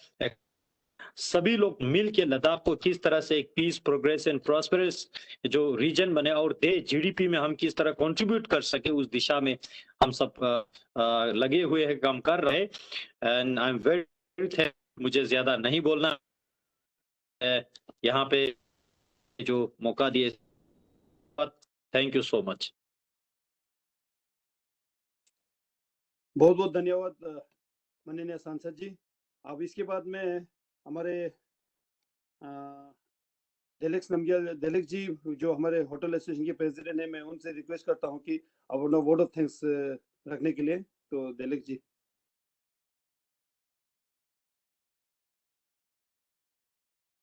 D: सभी लोग मिल के लद्दाख को किस तरह से एक पीस, प्रोग्रेस एंड प्रॉस्पेरस जो रीजन बने और देश जीडीपी में हम किस तरह कंट्रीब्यूट कर सके उस दिशा में हम सब लगे हुए हैं, काम कर रहे हैं। एंड आई एम वेरी, मुझे ज्यादा नहीं बोलना यहाँ पे जो मौका दिए, थैंक यू सो मच।
A: बहुत बहुत धन्यवाद माननीय सांसद जी। अब इसके बाद में हमारे डेलेक्स जी जो हमारे होटल एसोसिएशन के प्रेसिडेंट है, मैं उनसे रिक्वेस्ट करता हूं कि अपना वर्ड ऑफ थैंक्स रखने के लिए। तो डेलेक्स जी।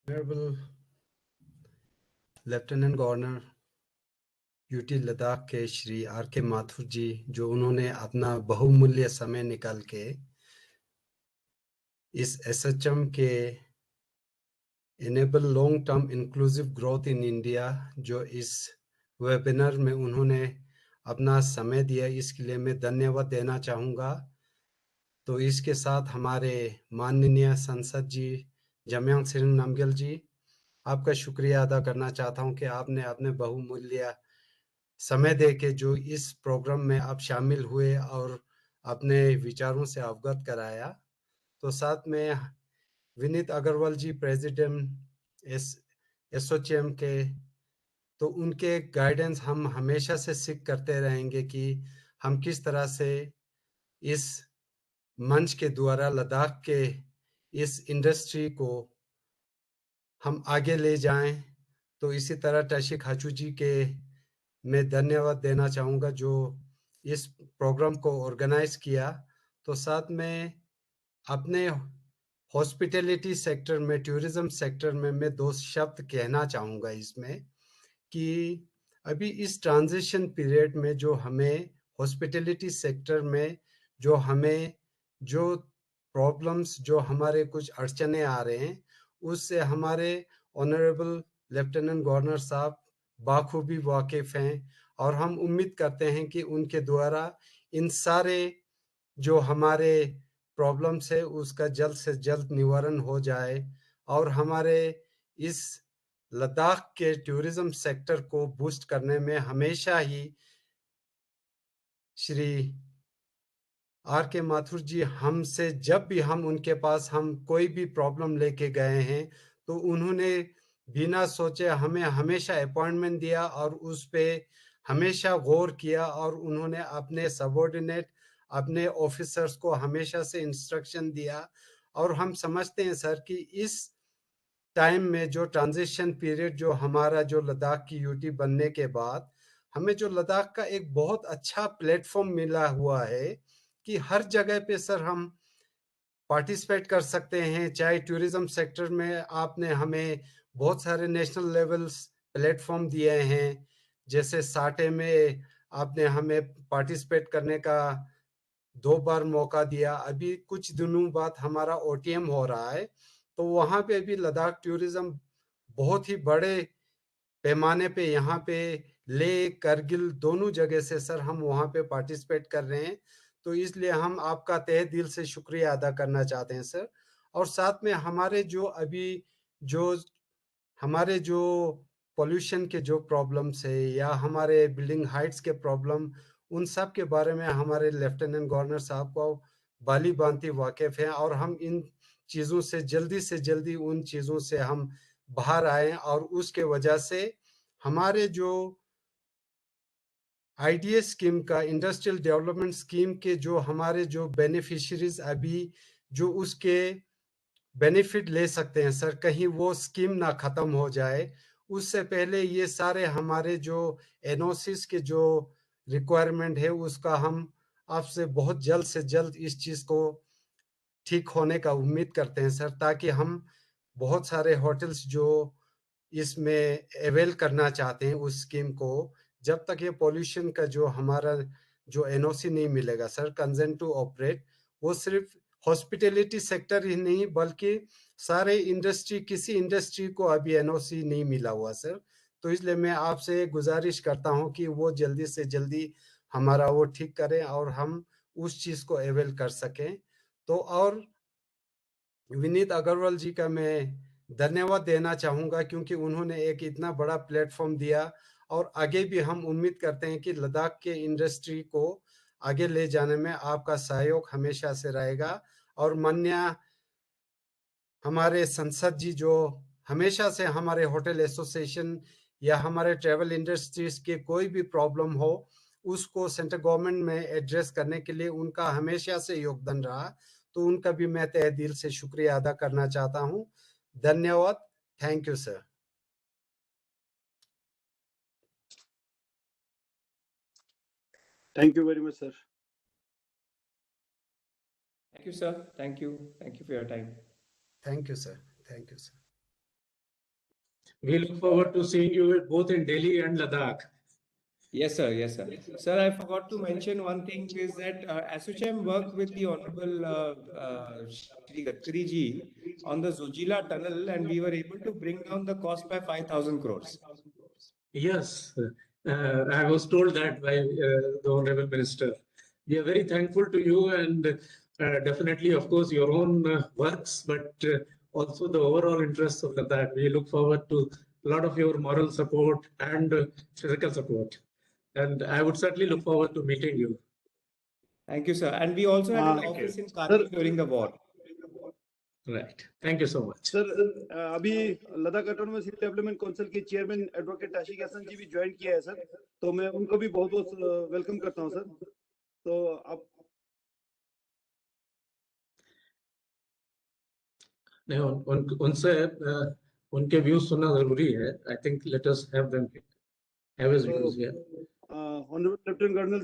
E: Honorable lieutenant governor UT Ladakh के श्री आर के माथुर जी, जो उन्होंने अपना बहुमूल्य समय निकाल के इस ASSOCHAM के enable long term inclusive growth in India जो इस वेबिनार में उन्होंने अपना समय दिया, इसके लिए मैं धन्यवाद देना चाहूँगा। तो इसके साथ हमारे माननीय संसद जी जमियात सिंह नमग्याल जी, आपका शुक्रिया अदा करना चाहता हूं कि आपने अपने बहुमूल्य समय दे के जो इस प्रोग्राम में आप शामिल हुए और अपने विचारों से अवगत कराया। तो साथ में विनीत अग्रवाल जी, प्रेसिडेंट एसोचैम के, तो उनके गाइडेंस हम हमेशा से सीख करते रहेंगे कि हम किस तरह से इस मंच के द्वारा लद्दाख के इस इंडस्ट्री को हम आगे ले जाएं। तो इसी तरह टैशी खाचू जी के मैं धन्यवाद देना चाहूँगा जो इस प्रोग्राम को ऑर्गेनाइज किया। तो साथ में अपने हॉस्पिटैलिटी सेक्टर में, टूरिज्म सेक्टर में मैं 2 शब्द कहना चाहूँगा इसमें, कि अभी इस ट्रांजिशन पीरियड में जो हमें हॉस्पिटैलिटी सेक्टर में जो प्रॉब्लम्स, जो हमारे कुछ अड़चने आ रहे हैं, उससे हमारे ऑनरेबल लेफ्टिनेंट गवर्नर साहब बाखूबी वाकिफ हैं, और हम उम्मीद करते हैं कि उनके द्वारा इन सारे जो हमारे प्रॉब्लम्स है उसका जल्द से जल्द निवारण हो जाए, और हमारे इस लद्दाख के टूरिज्म सेक्टर को बूस्ट करने में हमेशा ही श्री आर के माथुर जी हमसे, जब भी हम उनके पास हम कोई भी प्रॉब्लम लेके गए हैं, तो उन्होंने बिना सोचे हमें हमेशा अपॉइंटमेंट दिया और उस पे हमेशा गौर किया, और उन्होंने अपने सबऑर्डिनेट, अपने ऑफिसर्स को हमेशा से इंस्ट्रक्शन दिया। और हम समझते हैं सर कि इस टाइम में जो ट्रांजिशन पीरियड, जो हमारा जो लद्दाख की यूटी बनने के बाद हमें जो लद्दाख का एक बहुत अच्छा प्लेटफॉर्म मिला हुआ है कि हर जगह पे सर हम पार्टिसिपेट कर सकते हैं। चाहे टूरिज्म सेक्टर में आपने हमें बहुत सारे नेशनल लेवल्स प्लेटफॉर्म दिए हैं, जैसे साटे में आपने हमें पार्टिसिपेट करने का 2 बार मौका दिया। अभी कुछ दिनों बाद हमारा ओटीएम हो रहा है, तो वहाँ पे भी लद्दाख टूरिज्म बहुत ही बड़े पैमाने पे, यहाँ पे ले करगिल दोनों जगह से सर हम वहाँ पे पार्टिसिपेट कर रहे हैं। तो इसलिए हम आपका तहे दिल से शुक्रिया अदा करना चाहते हैं सर। और साथ में हमारे जो पोल्यूशन के जो प्रॉब्लम्स है, या हमारे बिल्डिंग हाइट्स के प्रॉब्लम, उन सब के बारे में हमारे लेफ्टिनेंट गवर्नर साहब को बाली भांति वाकिफ हैं, और हम इन चीज़ों से जल्दी उन चीज़ों से हम बाहर आए, और उसके वजह से हमारे जो आईडीएस स्कीम का, इंडस्ट्रियल डेवलपमेंट स्कीम के जो हमारे जो बेनिफिशियरीज अभी जो उसके बेनिफिट ले सकते हैं सर, कहीं वो स्कीम ना खत्म हो जाए, उससे पहले ये सारे हमारे जो एनओसीस के जो रिक्वायरमेंट है उसका हम आपसे बहुत जल्द से जल्द इस चीज़ को ठीक होने का उम्मीद करते हैं सर, ताकि हम बहुत सारे होटल्स जो इसमें अवेल करना चाहते हैं उस स्कीम को, जब तक ये पोल्यूशन का जो हमारा जो एनओसी नहीं मिलेगा सर, कंसेंट टू ऑपरेट, वो सिर्फ हॉस्पिटैलिटी सेक्टर ही नहीं बल्कि सारे इंडस्ट्री, किसी इंडस्ट्री को अभी एनओसी नहीं मिला हुआ सर। तो इसलिए मैं आपसे गुजारिश करता हूं कि वो जल्दी से जल्दी हमारा वो ठीक करें और हम उस चीज़ को अवेल कर सकें। तो और विनीत अग्रवाल जी का मैं धन्यवाद देना चाहूँगा, क्योंकि उन्होंने एक इतना बड़ा प्लेटफॉर्म दिया, और आगे भी हम उम्मीद करते हैं कि लद्दाख के इंडस्ट्री को आगे ले जाने में आपका सहयोग हमेशा से रहेगा। और माननीय हमारे संसद जी जो हमेशा से हमारे होटल एसोसिएशन या हमारे ट्रैवल इंडस्ट्रीज के कोई भी प्रॉब्लम हो उसको सेंट्रल गवर्नमेंट में एड्रेस करने के लिए उनका हमेशा से योगदान रहा, तो उनका भी मैं तहे दिल से शुक्रिया अदा करना चाहता हूं। धन्यवाद। Thank you sir.
A: Thank you very much, sir.
B: Thank you, sir. Thank you. Thank you for your time.
E: Thank you, sir. Thank you, sir.
C: We look forward to seeing you both in Delhi and Ladakh.
B: Yes, sir. Yes, sir. Sir, I forgot to mention one thing is that ASSOCHAM worked with the Honorable Shri Gadkari ji on the Zojila tunnel, and we were able to bring down the cost by 5,000 crores.
C: Yes, I was told that by the Honorable Minister. We are very thankful to you, and definitely, of course, your own works, but also the overall interests of Ladakh. We look forward to a lot of your moral support and physical support. And I would certainly look forward to meeting you.
B: Thank you, sir. And we also had an office in Kargil during the war.
C: Right. Thank you so much.
A: Sir अभी Ladakh autonomous hill development council के chairman advocate Tashik Hasan ji भी join किया है sir, तो मैं उनको भी बहुत बहुत वेलकम करता हूं सर। तो आप
C: नहीं, उनसे उनके व्यूज सुनना जरूरी है। I think let us have them have his views here.
A: Honourable lieutenant colonel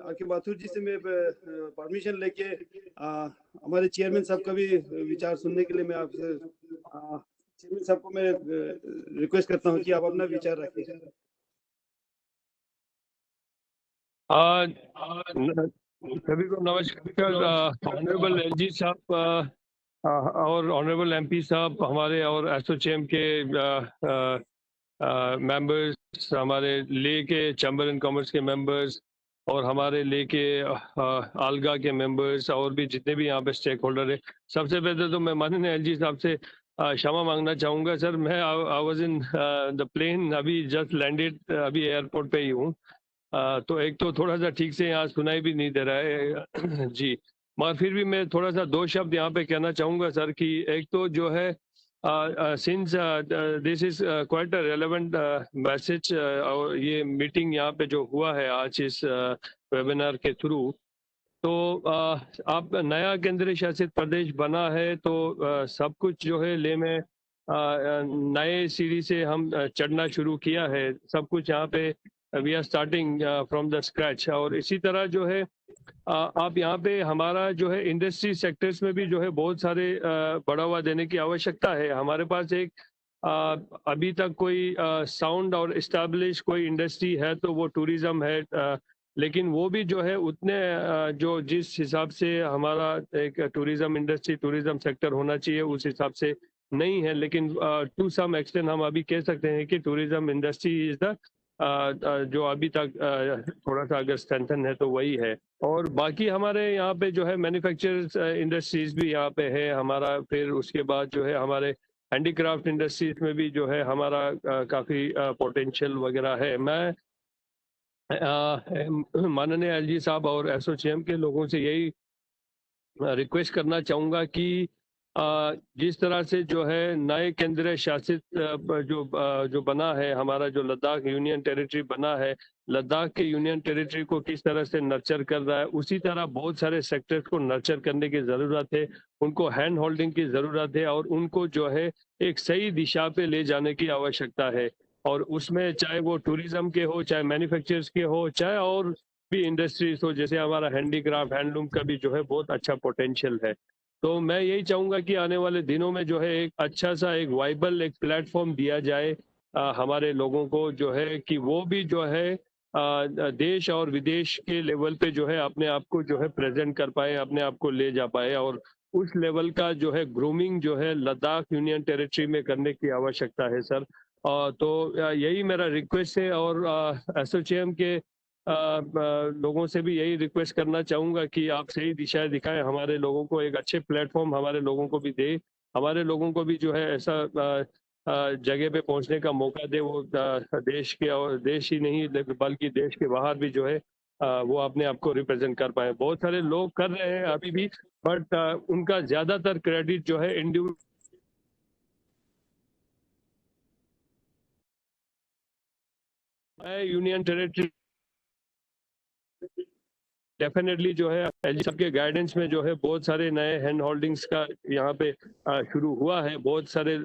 A: R K Mathur जी से मैं परमिशन लेके हमारे चेयरमैन साहब का भी विचार सुनने के लिए मैं आपसे चेयरमैन साहब को मैं रिक्वेस्ट करता हूं कि आप अपना विचार रखें।
F: सभी को नमस्कार। ऑनरेबल एलजी साहब और ऑनरेबल एमपी साहब हमारे और एसोचैम के मेंबर्स, हमारे ले के चैम्बर एंड कॉमर्स के मेंबर्स और हमारे ले के आलगा के मेंबर्स और भी जितने भी यहाँ पे स्टेक होल्डर है, सबसे पहले तो मैं माननीय एलजी साहब से क्षमा मांगना चाहूँगा। सर मैं I was in the plane, अभी जस्ट लैंडेड, अभी एयरपोर्ट पे ही हूँ, तो एक तो थोड़ा सा ठीक से यहाँ सुनाई भी नहीं दे रहा है जी, मगर फिर भी मैं थोड़ा सा दो शब्द यहाँ पे कहना चाहूँगा सर कि एक तो जो है since this is quite a relevant message, और ये मीटिंग यहाँ पे जो हुआ है आज इस वेबिनार के थ्रू, तो आप नया केंद्रीय शासित प्रदेश बना है तो सब कुछ जो है ले में नए सीढ़ी से हम चढ़ना शुरू किया है, सब कुछ यहाँ पे we are starting from the scratch. और इसी तरह जो है आप यहाँ पे हमारा जो है इंडस्ट्री सेक्टर्स में भी जो है बहुत सारे बढ़ावा देने की आवश्यकता है। हमारे पास एक अभी तक कोई साउंड और इस्टेब्लिश कोई इंडस्ट्री है तो वो टूरिज्म है, लेकिन वो भी जो है उतने जो जिस हिसाब से हमारा एक टूरिज्म इंडस्ट्री टूरिज्म सेक्टर होना चाहिए उस हिसाब से नहीं है, लेकिन टू सम एक्सटेंट हम अभी कह सकते हैं कि टूरिज्म इंडस्ट्री इज द जो अभी तक थोड़ा सा अगर स्ट्रेंथन है तो वही है। और बाकी हमारे यहाँ पे जो है मैन्युफैक्चरर्स इंडस्ट्रीज भी यहाँ पे है हमारा, फिर उसके बाद जो है हमारे हैंडीक्राफ्ट इंडस्ट्रीज में भी जो है हमारा काफ़ी पोटेंशियल वगैरह है। मैं माननीय एलजी साहब और एसोचैम के लोगों से यही रिक्वेस्ट करना चाहूँगा कि जिस तरह से जो है नए केंद्रीय शासित जो बना है हमारा, जो लद्दाख यूनियन टेरिटरी बना है, लद्दाख के यूनियन टेरिटरी को किस तरह से नर्चर कर रहा है, उसी तरह बहुत सारे सेक्टर्स को नर्चर करने की ज़रूरत है, उनको हैंड होल्डिंग की ज़रूरत है और उनको जो है एक सही दिशा पे ले जाने की आवश्यकता है। और उसमें चाहे वो टूरिज्म के हो, चाहे मैन्युफैक्चरर्स के हो, चाहे और भी इंडस्ट्रीज हो, जैसे हमारा हैंडीक्राफ्ट हैंडलूम का भी जो है बहुत अच्छा पोटेंशियल है। तो मैं यही चाहूँगा कि आने वाले दिनों में जो है एक अच्छा सा एक वाइबल एक प्लेटफॉर्म दिया जाए हमारे लोगों को, जो है कि वो भी जो है देश और विदेश के लेवल पे जो है अपने आप को जो है प्रेजेंट कर पाए, अपने आप को ले जा पाए, और उस लेवल का जो है ग्रूमिंग जो है लद्दाख यूनियन टेरिटरी में करने की आवश्यकता है सर। तो यही मेरा रिक्वेस्ट है और एसोचैम के लोगों से भी यही रिक्वेस्ट करना चाहूँगा कि आप सही दिशा दिखाएं, हमारे लोगों को एक अच्छे प्लेटफॉर्म हमारे लोगों को भी दे, हमारे लोगों को भी जो है ऐसा जगह पे पहुंचने का मौका दे, वो देश के और देश ही नहीं बल्कि देश के बाहर भी जो है वो अपने आप को रिप्रेजेंट कर पाए। बहुत सारे लोग कर रहे हैं अभी भी, बट उनका ज़्यादातर क्रेडिट जो है इंडिविजुअल यूनियन टेरिटरी डेफिनेटली जो है एलजी साहब के गाइडेंस में जो है बहुत सारे नए हैंड होल्डिंग्स का यहाँ पे शुरू हुआ है, बहुत सारे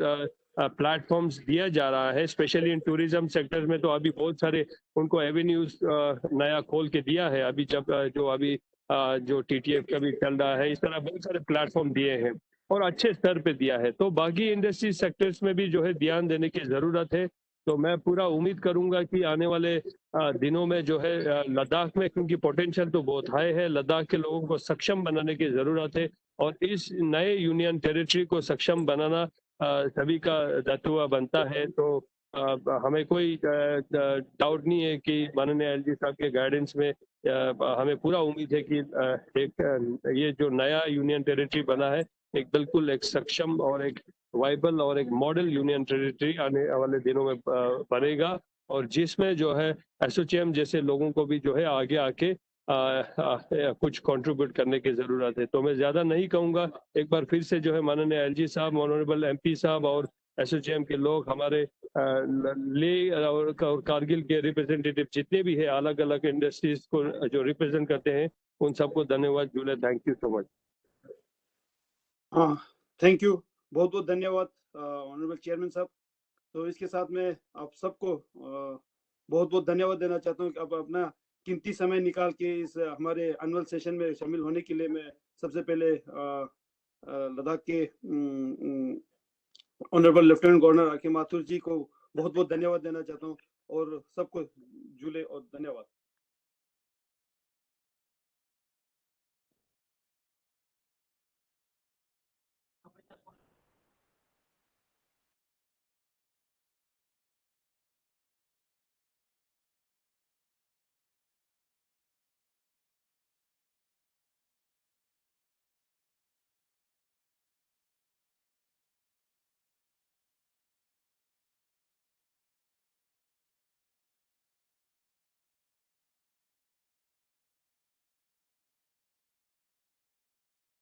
F: प्लेटफॉर्म्स दिया जा रहा है, स्पेशली इन टूरिज्म सेक्टर में तो अभी बहुत सारे उनको एवेन्यूज नया खोल के दिया है अभी, जब जो अभी जो टीटीएफ का भी चल रहा है, इस तरह बहुत सारे प्लेटफॉर्म दिए हैं और अच्छे स्तर पे दिया है। तो बाकी इंडस्ट्री सेक्टर्स में भी जो है ध्यान देने की ज़रूरत है। तो मैं पूरा उम्मीद करूंगा कि आने वाले दिनों में जो है लद्दाख में, क्योंकि पोटेंशियल तो बहुत हाई है, लद्दाख के लोगों को सक्षम बनाने की ज़रूरत है और इस नए यूनियन टेरिटरी को सक्षम बनाना सभी का दायित्व बनता है। तो हमें कोई डाउट नहीं है कि माननीय एलजी साहब के गाइडेंस में हमें पूरा उम्मीद है कि एक ये जो नया यूनियन टेरिटरी बना है एक बिल्कुल एक सक्षम और एक वाइबल और एक मॉडल यूनियन टेरिटरी आने वाले दिनों में बनेगा, और जिसमें जो है एसोचैम जैसे लोगों को भी जो है आगे आके कुछ कंट्रीब्यूट करने की ज़रूरत है। तो मैं ज़्यादा नहीं कहूँगा, एक बार फिर से जो है माननीय एलजी साहब, ऑनरेबल एमपी साहब और एसोचैम के लोग, हमारे ले और कारगिल के रिप्रेजेंटेटिव जितने भी है अलग अलग इंडस्ट्रीज को जो रिप्रेजेंट करते हैं, उन सबको धन्यवाद जुले। Thank you so much.
A: हाँ, थैंक यू, बहुत बहुत धन्यवाद ऑनरेबल चेयरमैन साहब। तो इसके साथ में आप सबको बहुत बहुत धन्यवाद देना चाहता हूँ कि आप अपना कीमती समय निकाल के इस हमारे एनुअल सेशन में शामिल होने के लिए मैं सबसे पहले लद्दाख के ऑनरेबल लेफ्टिनेंट गवर्नर आके माथुर जी को बहुत बहुत धन्यवाद देना चाहता हूँ और सबको जुले और धन्यवाद।